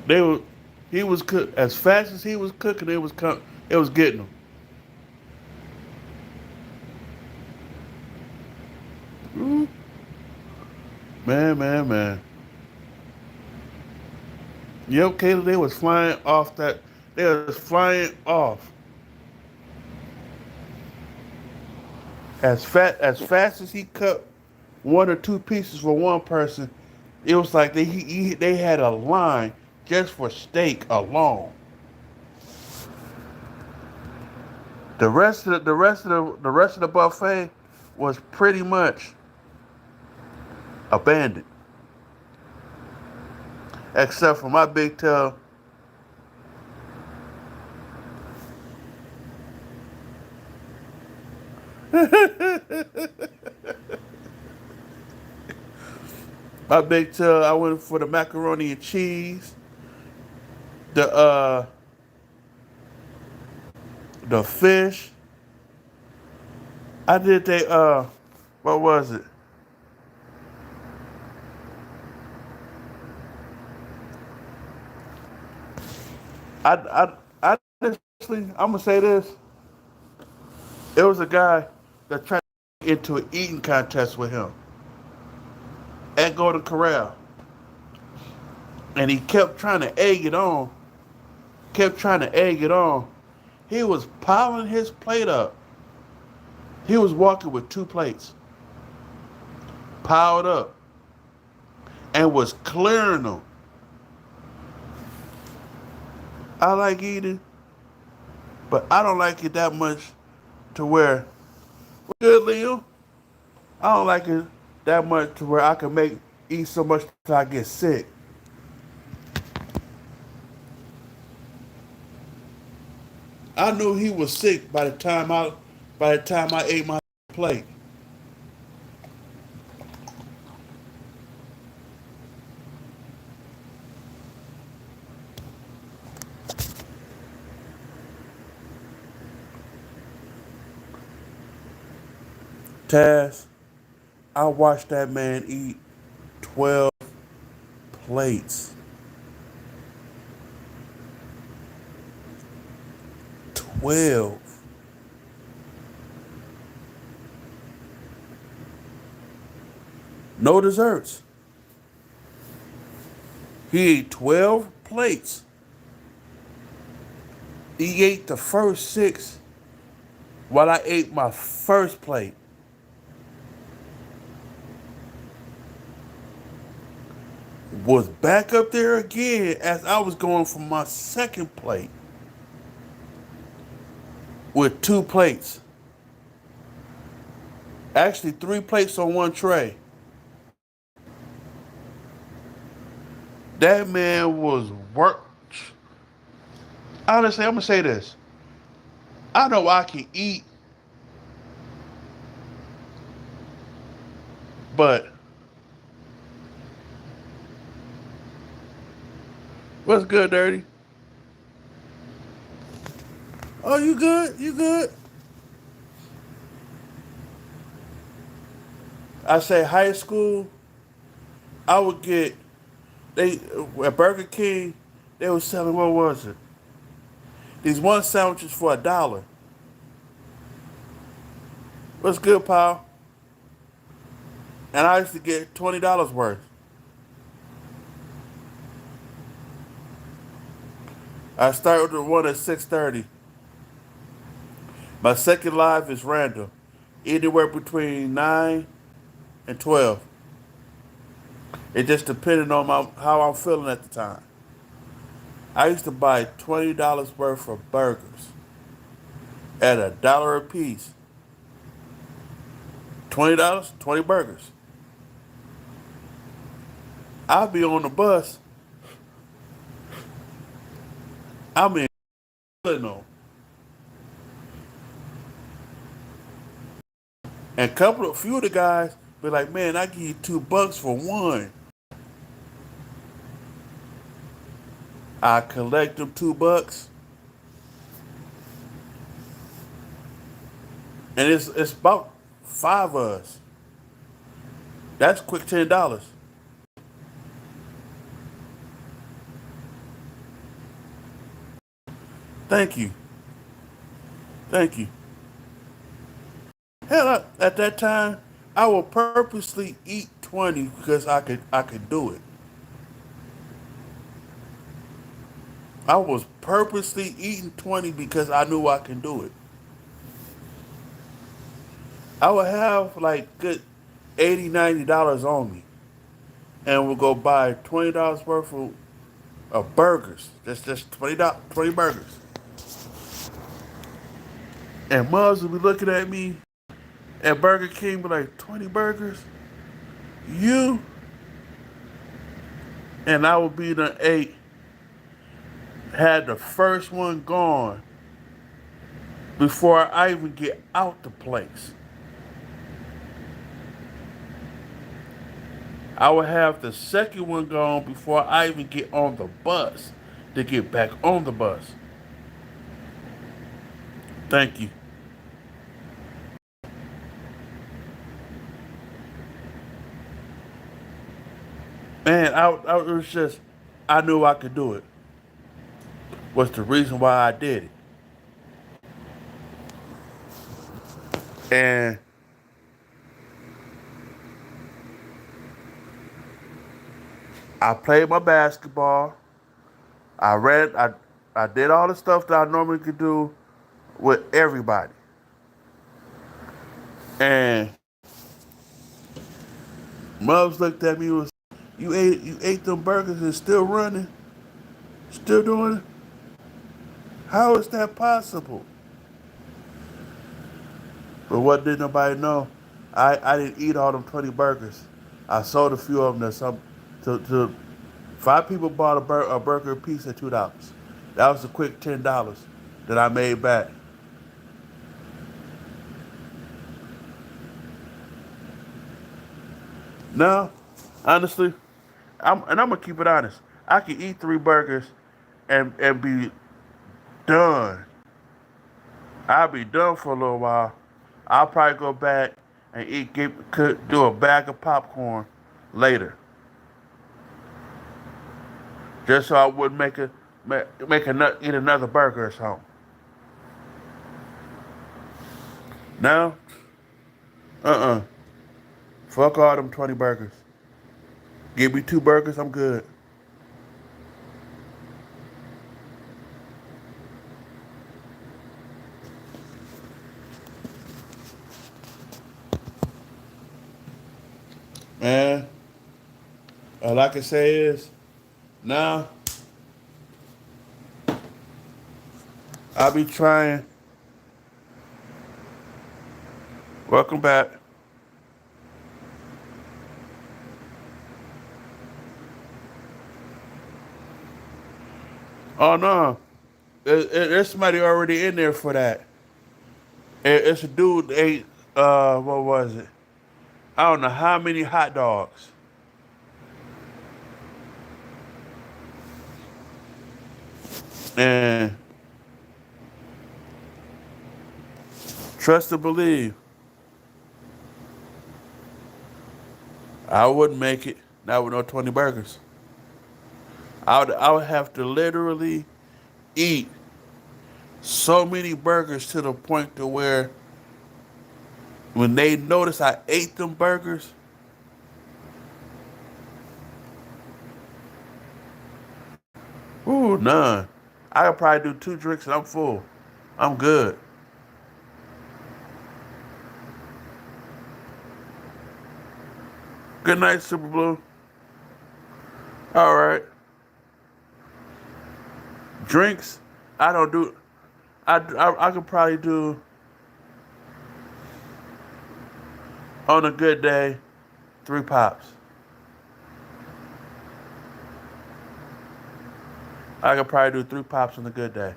They were, he was cook as fast as he was cooking. It was getting him. Ooh, man, man, man. Yep, Caleb, they was flying off that. They was flying off as fast as he cut one or two pieces for one person. It was like they had a line just for steak alone. The rest of the buffet was pretty much abandoned, except for my big tail. My big tail. I went for the macaroni and cheese, the uh the fish. I did they what was it? I honestly, I'm gonna say this. It was a guy that tried to get into an eating contest with him at Golden Corral, and he kept trying to egg it on. Kept trying to egg it on. He was piling his plate up. He was walking with two plates piled up and was clearing them. I like eating, but I don't like it that much to where good, Leo. I don't like it that much to where I can make eat so much till I get sick. I knew he was sick by the time I ate my plate. Taz, I watched that man eat 12 plates. 12. No desserts. He ate 12 plates. He ate the first 6 while I ate my first plate. Was back up there again as I was going for my second plate with 2 plates. Actually, 3 plates on one tray. That man was work. Honestly, I'm gonna say this. I know I can eat, but what's good, Dirty? Oh, you good? You good? I say high school. I would get they at Burger King. They were selling, what was it? These one sandwiches for $1. What's good, pal? And I used to get $20 worth. I start with the one at 6:30. My second live is random, anywhere between 9 and 12. It just depended on how I'm feeling at the time. I used to buy $20 worth of burgers at $1 a piece. $20, 20 burgers. I'd be on the bus. I'm in Illinois, and a few of the guys be like, "Man, I give you $2 for one." I collect them $2, and it's about 5 of us. That's quick $10. Thank you, thank you. Hell, at that time, I would purposely eat 20 because I could do it. I was purposely eating 20 because I knew I can do it. I would have like good 80, $90 on me, and would go buy $20 worth of burgers. Just $20, 20 burgers. And moms would be looking at me at Burger King, be like, 20 burgers? You? And I would be the 8, had the first one gone before I even get out the place. I would have the second one gone before I even get on the bus to get back on the bus. Thank you. Man, it was just, I knew I could do it. Was the reason why I did it. And I played my basketball. I read, I did all the stuff that I normally could do with everybody. And Mubs looked at me and was, you ate them burgers and still running? Still doing it? How is that possible? But what did nobody know? I didn't eat all them 20 burgers. I sold a few of them to 5 people bought a burger piece at $2. That was a quick $10 that I made back. Now, honestly, I'm gonna keep it honest. I can eat 3 burgers and be done. I'll be done for a little while. I'll probably go back and could do a bag of popcorn later, just so I wouldn't eat another burger or something. Now, uh-uh. Fuck all them 20 burgers. Give me 2 burgers, I'm good. Man, all I can say is, now, I'll be trying. Welcome back. Oh, no. There's somebody already in there for that. It's a dude that ate, what was it? I don't know how many hot dogs. And trust and believe, I wouldn't make it. Not with no 20 burgers. I would have to literally eat so many burgers to the point to where when they notice I ate them burgers, ooh, none. I could probably do 2 drinks and I'm full. I'm good. Good night, Super Blue. All right. Drinks, I don't do. I could probably do on a good day 3 pops. I could probably do 3 pops on a good day,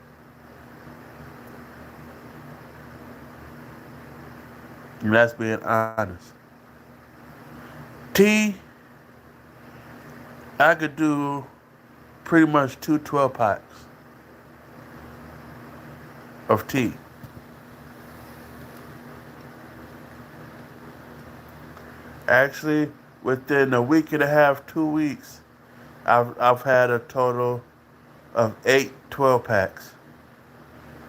and that's being honest. Tea, I could do pretty much two 12 packs of tea. Actually, within a week and a half, 2 weeks, I've had a total of 8 12 packs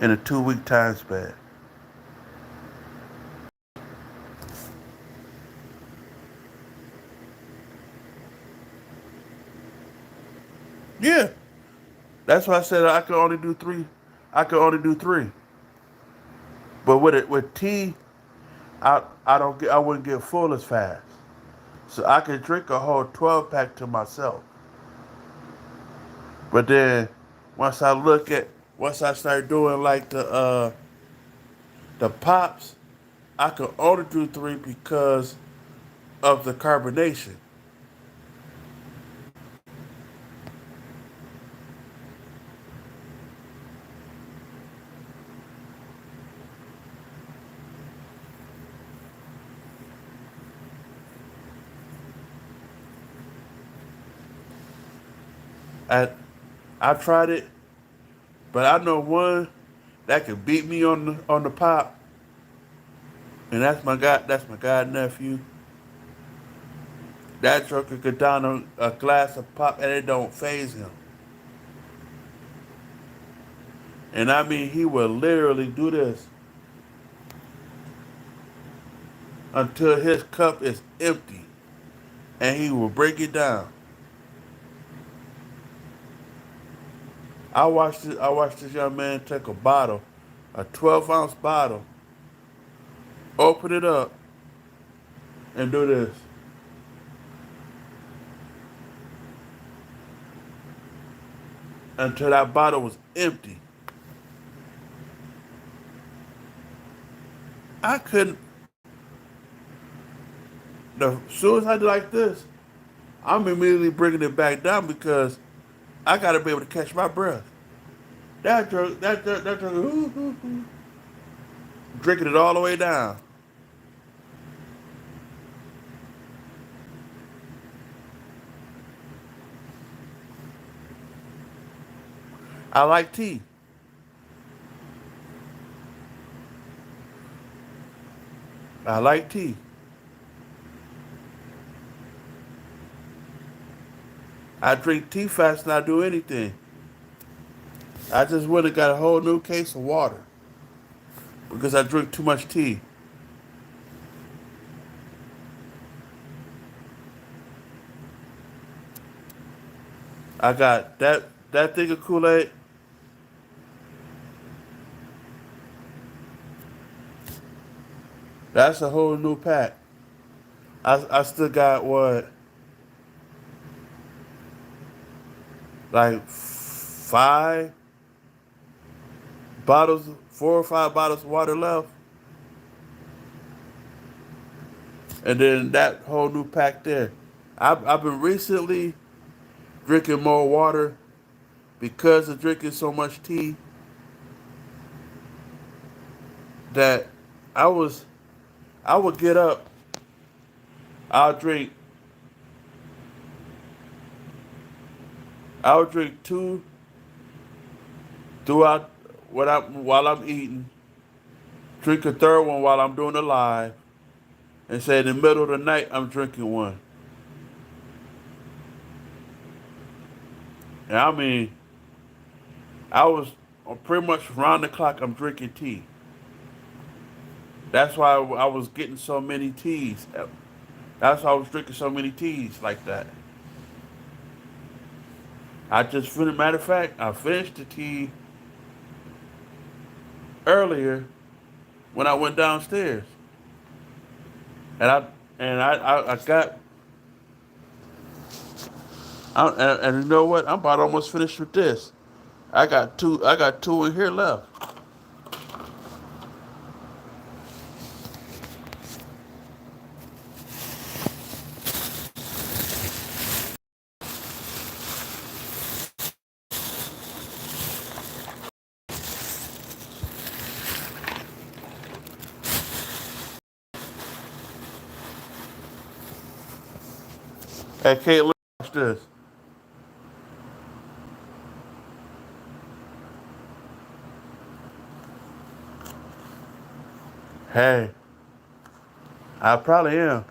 in a 2 week time span. Yeah, that's why I said I could only do three. I could only do three. But with tea, I don't get I wouldn't get full as fast. So I could drink a whole 12 pack to myself. But then once I look at once I start doing like the pops, I could only do three because of the carbonation. I I tried it, but I know one that could beat me on the pop, and that's my god nephew. That trucker could down a glass of pop and it don't phase him. And I mean, he will literally do this until his cup is empty, and he will break it down. I watched this young man take a bottle, a 12-ounce bottle, open it up, and do this until that bottle was empty. I couldn't. The as soon as I do like this, I'm immediately bringing it back down because I got to be able to catch my breath. That drug, drinking it all the way down. I like tea. I like tea. I drink tea fast than I do anything. I just went and got a whole new case of water because I drink too much tea. I got that thing of Kool-Aid. That's a whole new pack. I still got what, like 5 bottles, 4 or 5 bottles of water left, and then that whole new pack there. I've been recently drinking more water because of drinking so much tea that I was I would get up, I'll drink I'll drink two throughout while I'm eating, drink a third one while I'm doing the live, and say in the middle of the night I'm drinking one. And I mean, I was pretty much round the clock I'm drinking tea. That's why I was getting so many teas. That's why I was drinking so many teas like that. I just finished. Matter of fact, I finished the tea earlier when I went downstairs, and I got. And you know what? I'm about almost finished with this. I got two. I got two in here left. Hey, Caitlin, watch this. Hey, I probably am.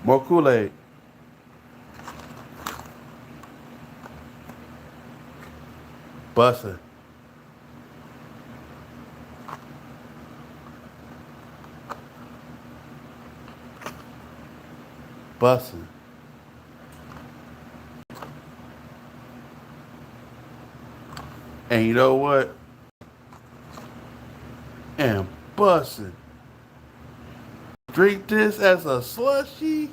More Kool-Aid. Bussin'. Bussin'. And you know what? And bussin'. Drink this as a slushy.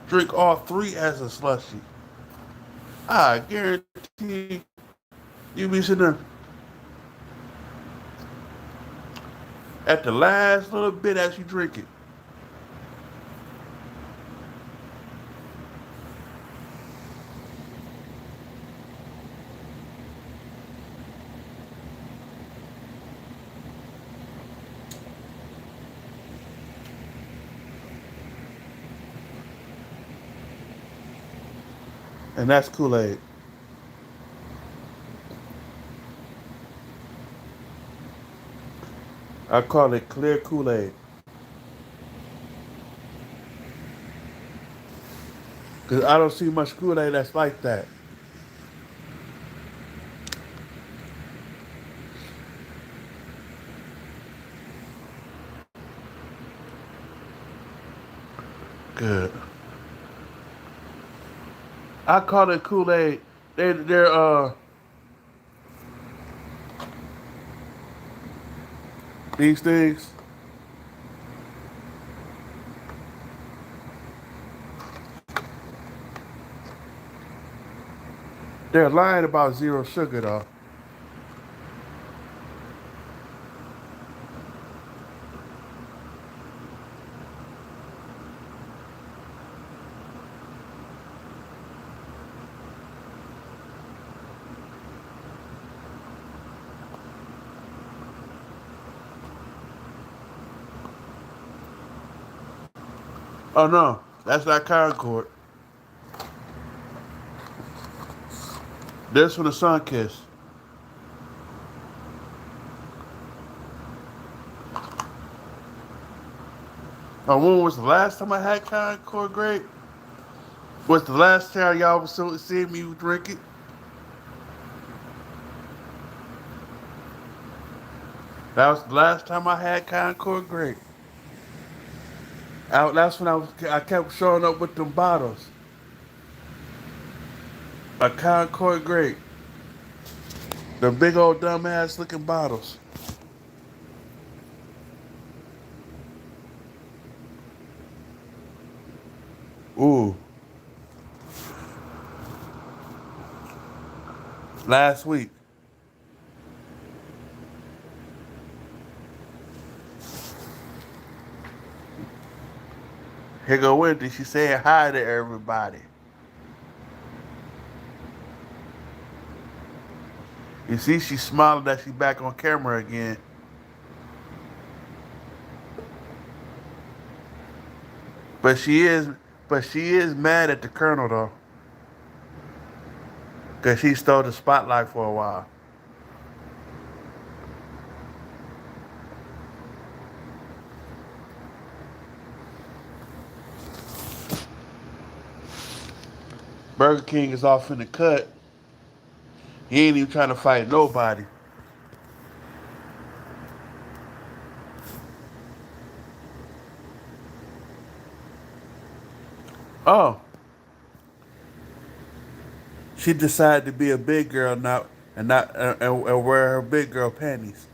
Drink all three as a slushy. I guarantee you be sitting there at the last little bit as you drink it. And that's Kool-Aid. I call it clear Kool-Aid. Because I don't see much Kool-Aid that's like that. Good. I call it Kool-Aid. They're these things, they're lying about zero sugar though. Oh no, that's not Concord. This from the Sun Kiss. Oh, when was the last time I had Concord grape? Was the last time y'all was seeing me drink it? That was the last time I had Concord grape. That's when I kept showing up with them bottles, a Concord grape, the big old dumbass looking bottles. Ooh, last week. Here go Wendy. She saying hi to everybody. You see, she's smiling that she's back on camera again. But she is, but she is mad at the Colonel though, cause she stole the spotlight for a while. Burger King is off in the cut. He ain't even trying to fight nobody. Oh, she decided to be a big girl now and not and wear her big girl panties.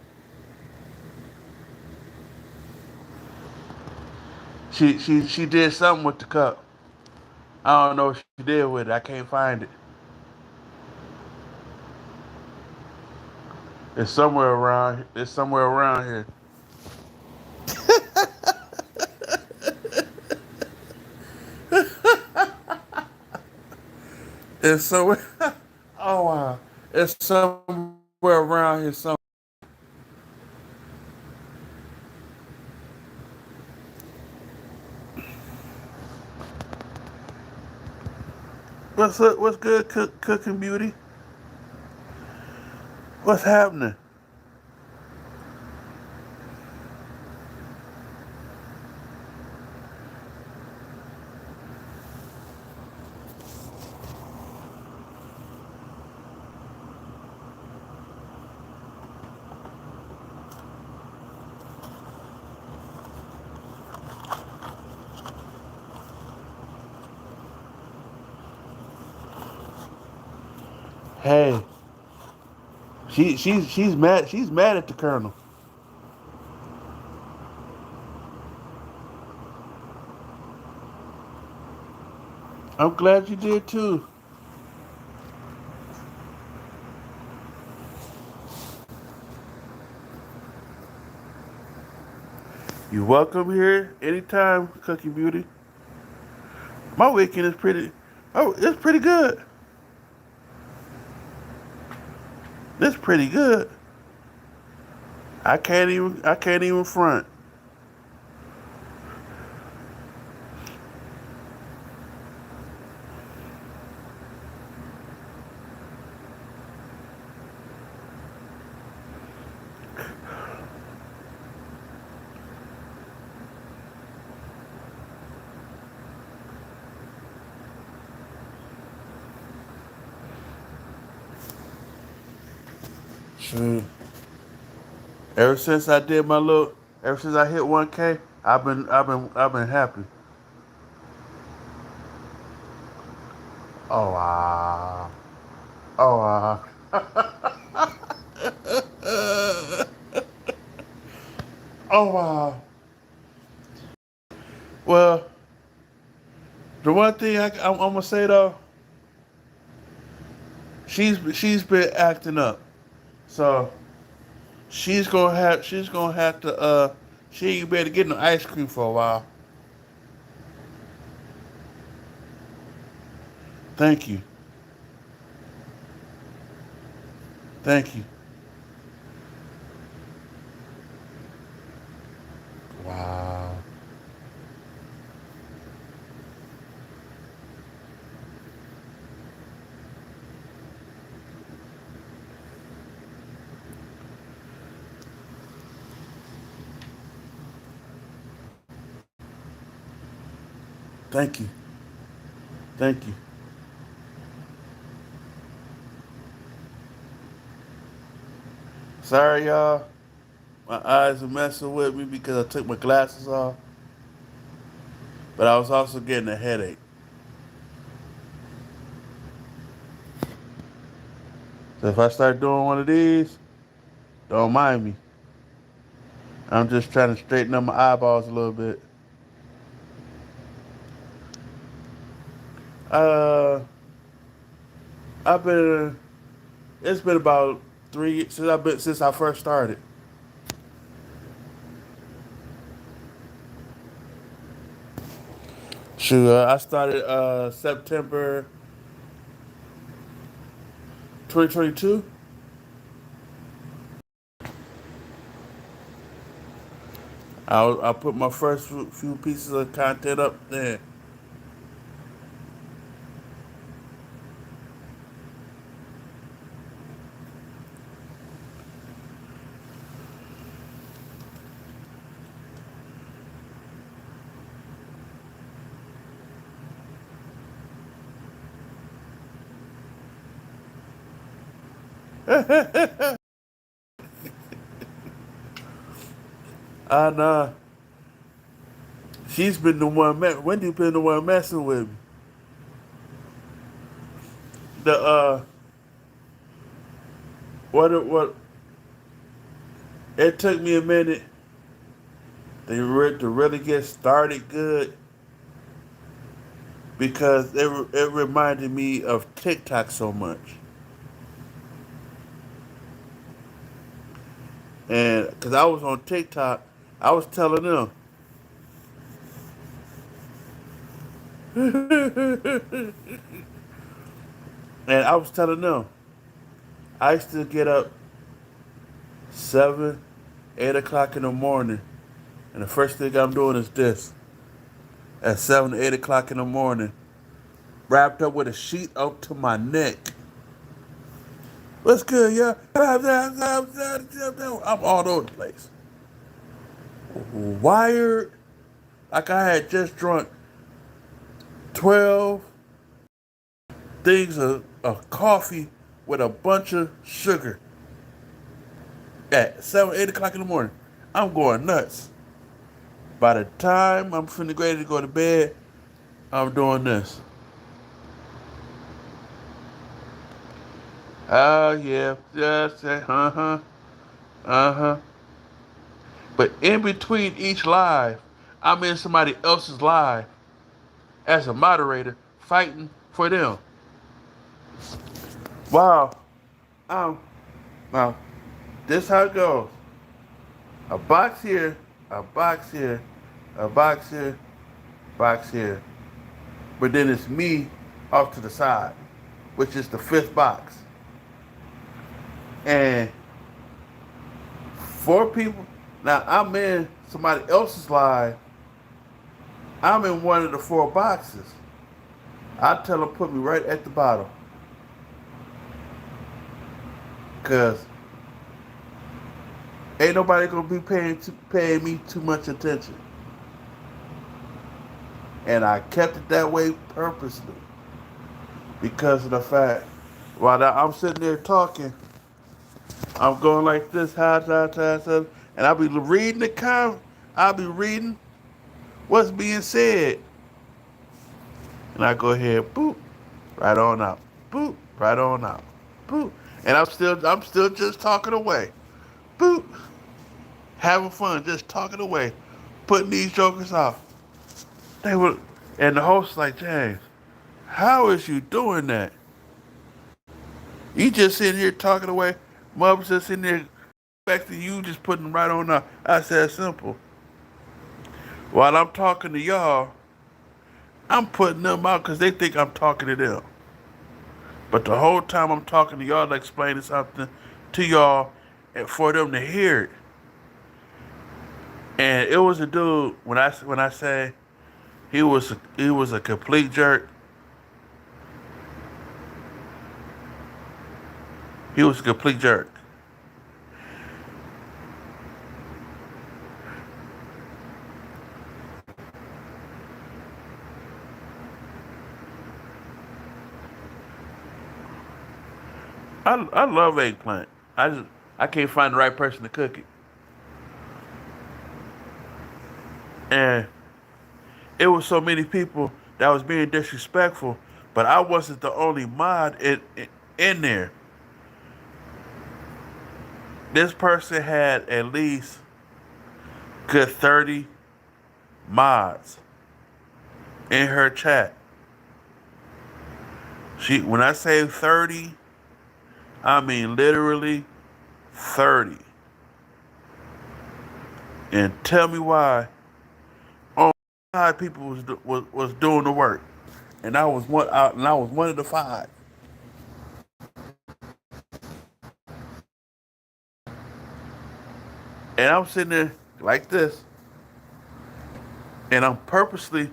She did something with the cup. I don't know what she did with it. I can't find it. It's somewhere around. It's somewhere around here. It's somewhere. Oh wow. It's somewhere around here. Some. What's up? What's good? Cooking beauty. What's happening? Hey, she's mad. She's mad at the Colonel. I'm glad you did too. You welcome here anytime, Cookie Beauty. My weekend is pretty. Oh, it's pretty good. It's pretty good. I can't even front. Sure. Ever since I did my little, ever since I hit 1K, I've been happy. Oh wow. Oh wow. Oh wow. Well, the one thing I'm gonna say though, she's been acting up, so she's gonna have to she ain't better get no ice cream for a while. Thank you, thank you. Wow. Thank you, thank you. Sorry y'all, my eyes are messing with me because I took my glasses off. but I was also getting a headache. So if I start doing one of these, don't mind me. I'm just trying to straighten up my eyeballs a little bit. Uh, I've been. It's been about 3 since I first started. Shoot, I started September 2022. I put my first few pieces of content up there. And she's been the one. Wendy been the one messing with me. The what? It took me a minute to really get started good because it reminded me of TikTok so much. And because I was on TikTok, I was telling them, and I was telling them, I used to get up 7, 8 o'clock in the morning, and the first thing I'm doing is this at 7, 8 o'clock in the morning, wrapped up with a sheet up to my neck. What's good, yeah? I'm all over the place, wired like I had just drunk 12 things of coffee with a bunch of sugar at 7, 8 o'clock in the morning. I'm going nuts. By the time I'm finna ready to go to bed, I'm doing this. Oh yeah, just uh huh. But in between each live, I'm in somebody else's live as a moderator, fighting for them. Wow. Um. Now, this how it goes. A box here, a box here, a box here, box here. But then it's me off to the side, which is the fifth box. And four people. Now I'm in somebody else's live. I'm in one of the four boxes. I tell them put me right at the bottom, cause ain't nobody gonna be paying me too much attention. And I kept it that way purposely because of the fact while I'm sitting there talking, I'm going like this, and I'll be reading I'll be reading what's being said, and I go ahead, boop, right on out, boop, right on out, boop, and I'm still just talking away, boop, having fun, just talking away, putting these jokers off. They were, and the host like, James, how is you doing that? You just sitting here talking away, mother's just sitting there expecting you just putting them right on out. I said simple. While I'm talking to y'all, I'm putting them out because they think I'm talking to them. But the whole time I'm talking to y'all, like explaining something to y'all, and for them to hear it. And it was a dude when I say he was a complete jerk. He was a complete jerk. I love eggplant. I can't find the right person to cook it. And It was so many people that was being disrespectful, but I wasn't the only mod in there. This person had at least good 30 mods in her chat. When I say 30, I mean literally 30. And tell me why only 5 people was doing the work, and I was one of the 5. And I'm sitting there like this, and I'm purposely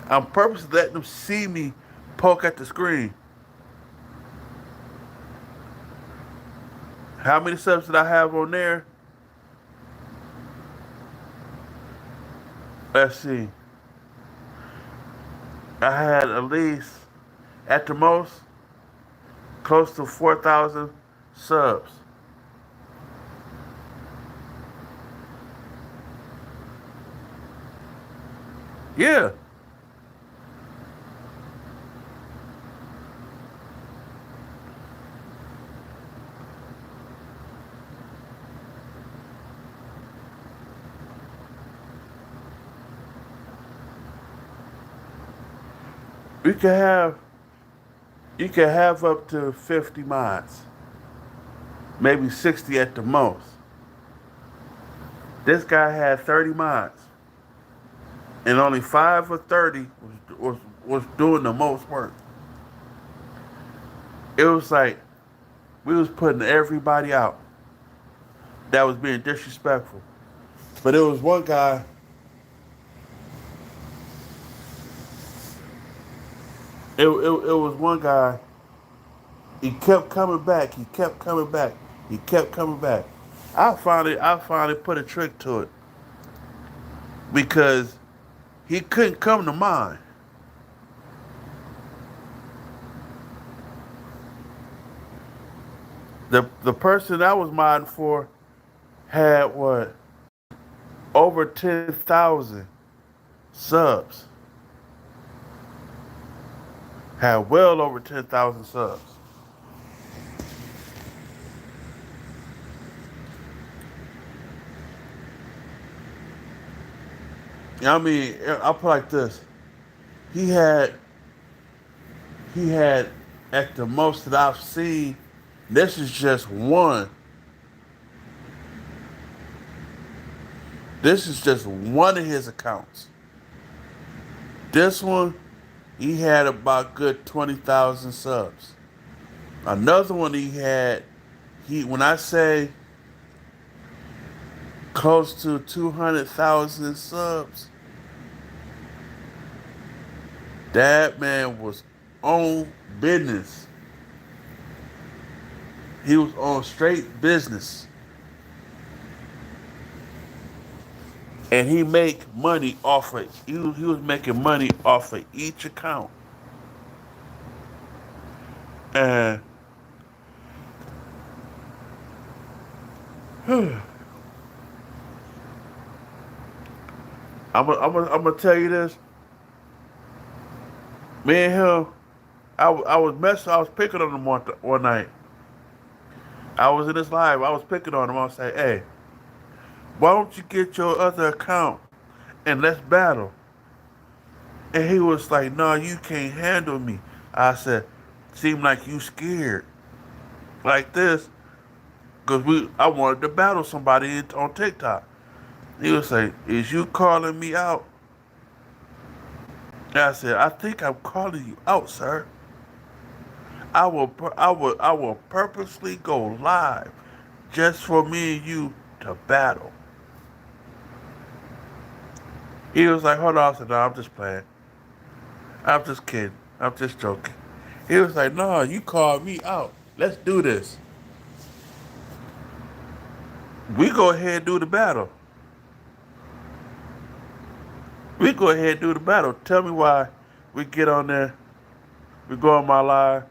letting them see me poke at the screen. How many subs did I have on there? Let's see. I had at least, at the most, close to 4,000 subs. Yeah, you can have you can have up to 50 mods, maybe 60 at the most. This guy had 30 mods, and only 5 or 30 was doing the most work. It was like we was putting everybody out that was being disrespectful. But it was one guy. It was one guy. He kept coming back. He kept coming back. He kept coming back. I finally put a trick to it because he couldn't come to mine. The person I was modding for had what, over 10,000 subs. Had well over 10,000 subs. I mean, I'll put it like this. He had he had at the most that I've seen. This is just one. This is just one of his accounts. This one, he had about good 20,000 subs. Another one he when I say close to 200,000 subs, that man was on business. He was on straight business. And he make money off of he was making money off of each account. And I'm gonna tell you this. Me and him, I was picking on him one night. I was in this live. I was picking on him. I was saying, "Hey, why don't you get your other account and let's battle?" And he was like, "No, you can't handle me." I said, "Seem like you scared like this, cause I wanted to battle somebody on TikTok." He was like, "Is you calling me out?" And I said, "I think I'm calling you out, sir. I will purposely go live just for me and you to battle." He was like, "Hold on." I said, "No, I'm just playing. I'm just kidding. I'm just joking." He was like, "No, you called me out. Let's do this. We go ahead and do the battle. We go ahead and do the battle. Tell me why we get on there. We go on my live.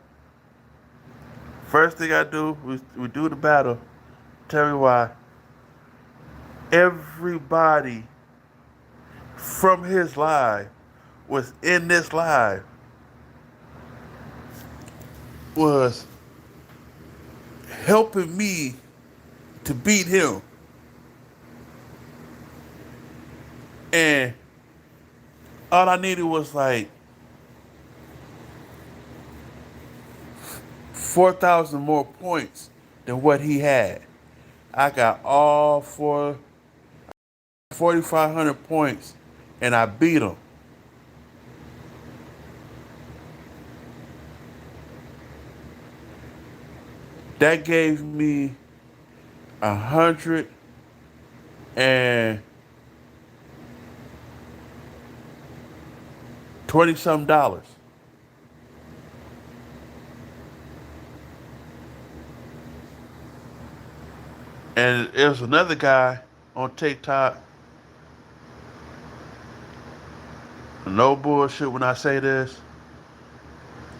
First thing I do, we do the battle. Tell me why everybody from his live was in this live was helping me to beat him. And all I needed was like 4,000 more points than what he had. I got all 4,500 points and I beat him. That gave me 120 some dollars. And there's another guy on TikTok. No bullshit when I say this.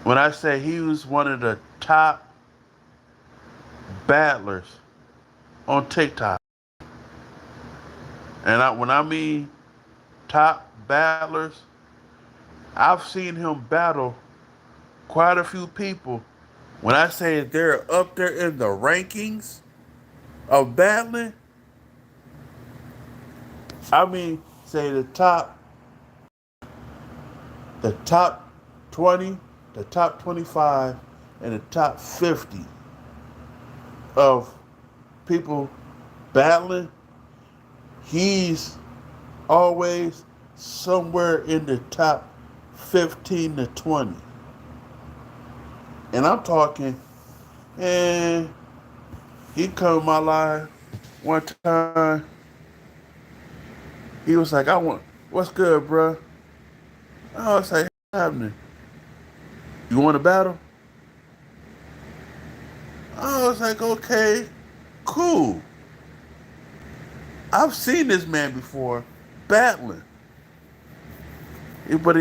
When I say he was one of the top battlers on TikTok. And when I mean top battlers, I've seen him battle quite a few people. When I say they're up there in the rankings of battling, I mean say the top 20, the top 25, and the top 50 of people battling. He's always somewhere in the top 15 to 20. And I'm talking, and he come in my live one time. He was like, what's good, bro? I was like, what's happening? You want to battle? I was like, okay, cool. I've seen this man before battling. But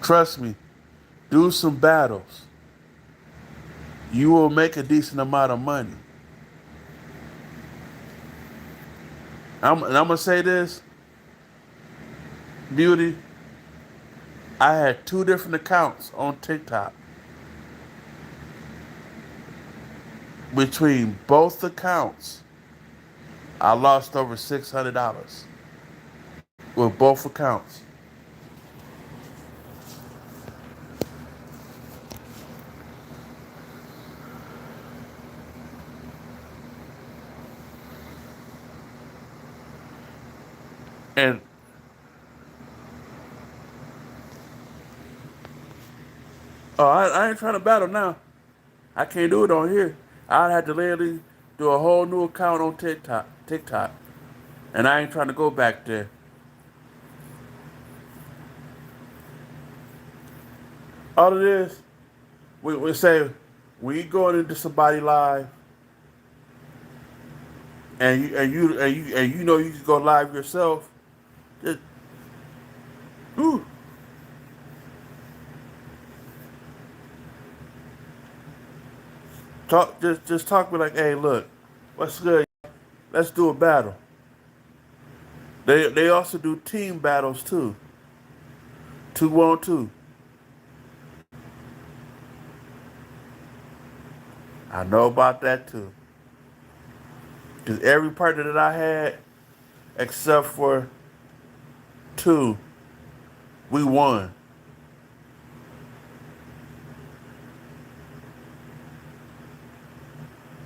trust me, do some battles. You will make a decent amount of money. And I'm gonna say this, Beauty. I had two different accounts on TikTok. Between both accounts, I lost over $600 with both accounts. And I ain't trying to battle now. I can't do it on here. I'd have to literally do a whole new account on TikTok, and I ain't trying to go back there. All it is, we say when you going into somebody live, and you know you can go live yourself. Just, ooh, just talk me like, hey, look, what's good? Let's do a battle. They also do team battles too, 2-on-2. I know about that too. Cause every partner that I had, except for two, we won.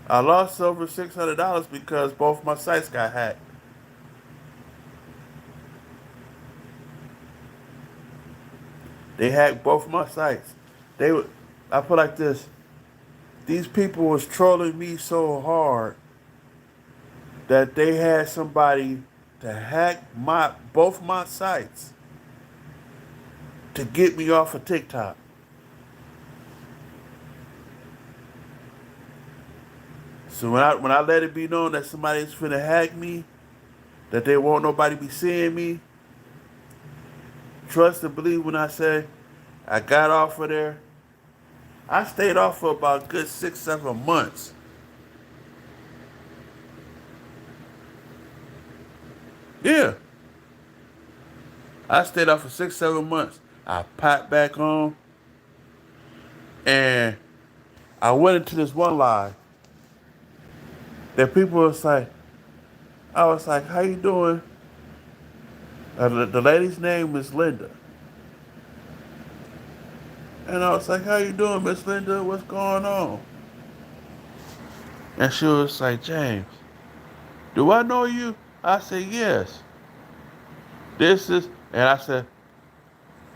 I lost over $600 because both my sites got hacked. They hacked both my sites. They would. I put like this. These people was trolling me so hard that they had somebody to hack my both my sites to get me off of TikTok. So when I let it be known that somebody's finna hack me, that they won't nobody be seeing me, trust and believe when I say I got off of there. I stayed off for about a good 6, 7 months. Yeah, I stayed off for 6, 7 months. I popped back on, and I went into this one live that people was like, I was like, "How you doing?" The lady's name is Linda, and I was like, "How you doing, Miss Linda? What's going on?" And she was like, "James, do I know you?" I said, "Yes." This is, and I said,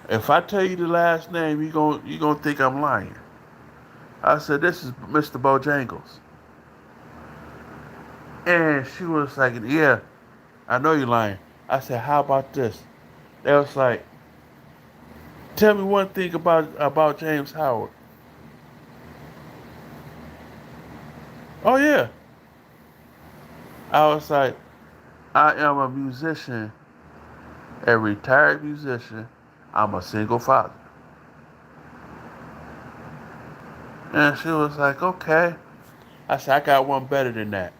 "If I tell you the last name, you gonna think I'm lying." I said, "This is Mr. Bojangles," and she was like, "Yeah, I know you're lying." I said, "How about this?" They was like, "Tell me one thing about James Howard." Oh yeah, I was like, "I am a musician, a retired musician. I'm a single father." And she was like, "Okay." I said, "I got one better than that."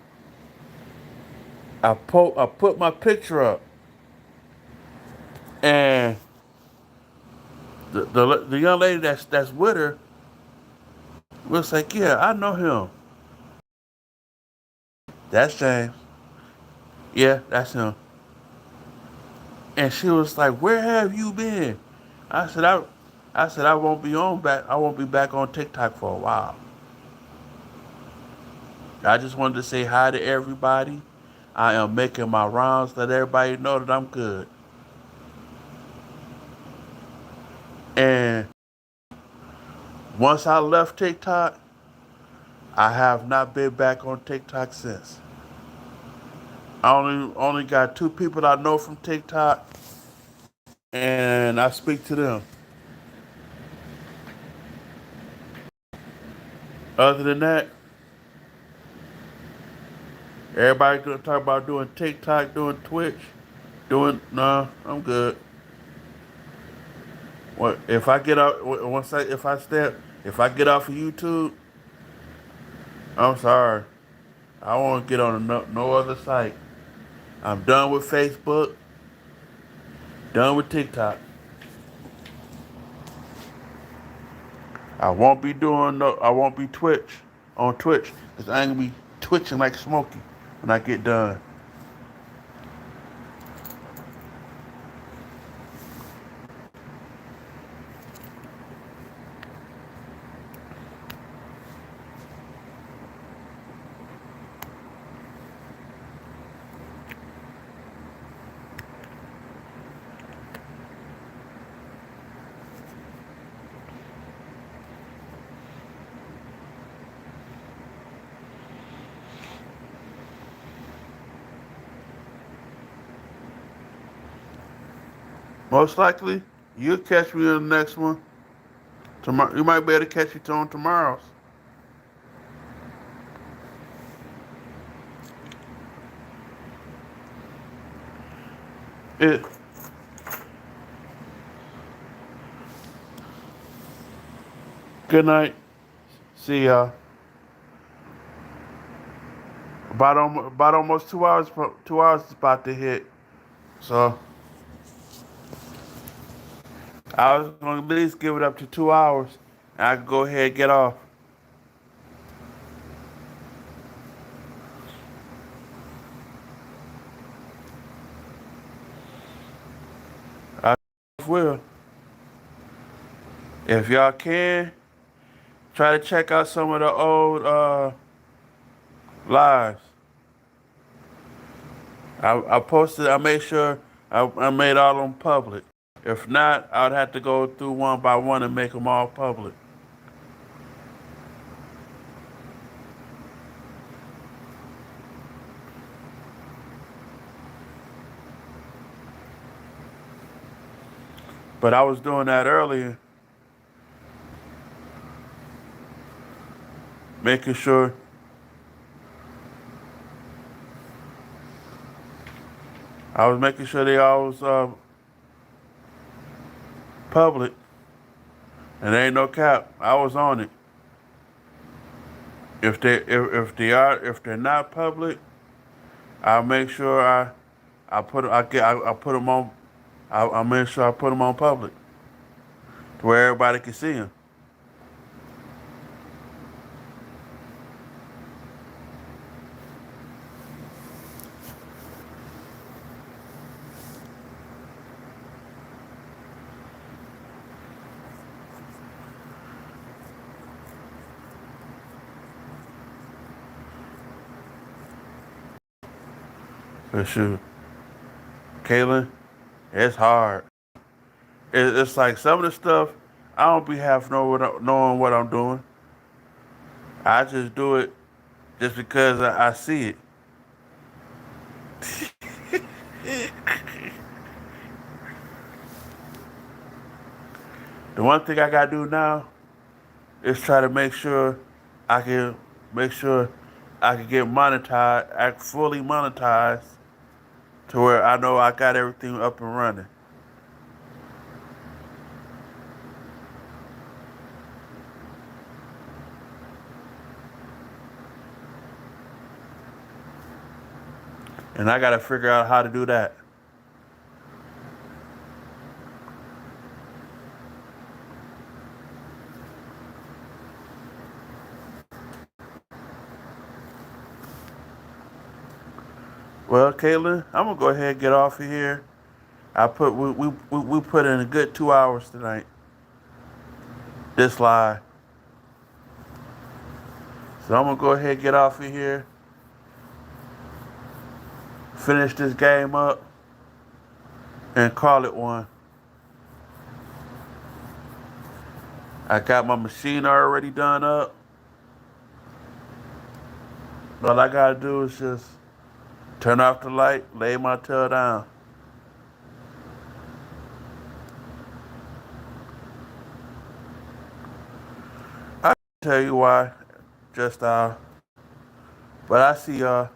I put my picture up, and the young lady that's with her was like, "Yeah, I know him. That's James. Yeah, that's him." And she was like, "Where have you been?" I said, I said I won't be on back. I won't be back on TikTok for a while. I just wanted to say hi to everybody. I am making my rounds, let everybody know that I'm good. And once I left TikTok, I have not been back on TikTok since. I only got two people I know from TikTok, and I speak to them. Other than that, everybody gonna talk about doing TikTok, doing Twitch, doing no. I'm good. What if I get out? Once I if I step if I get off of YouTube, I'm sorry. I won't get on no other site. I'm done with Facebook. Done with TikTok. I won't be doing no. I won't be Twitch because I ain't gonna be twitching like Smokey when I get done. Most likely, you'll catch me in the next one. Tomorrow, you might be able to catch me on tomorrow's. It, Good night. See y'all. About almost 2 hours. 2 hours is about to hit. So I was gonna at least give it up to 2 hours, and I can go ahead and get off. I will. If y'all can, try to check out some of the old lives. I posted. I made sure I made all of them public. If not, I'd have to go through one by one and make them all public. But I was doing that earlier, making sure they all was public, and there ain't no cap. I was on it. If they're not public, I'll make sure I put them on. I'll make sure I put them on public to where everybody can see them. For sure, Kaylin, it's hard. It's like some of the stuff I don't be half knowing what I'm doing. I just do it just because I see it. The one thing I gotta do now is try to I can make sure I can get monetized, act fully monetized, to where I know I got everything up and running. And I gotta figure out how to do that. Well, Caitlin, I'm gonna go ahead and get off of here. We put in a good 2 hours tonight. This live. So I'm gonna go ahead and get off of here. Finish this game up and call it one. I got my machine already done up. All I gotta do is just turn off the light, lay my tail down. I can tell you why, just but I see y'all.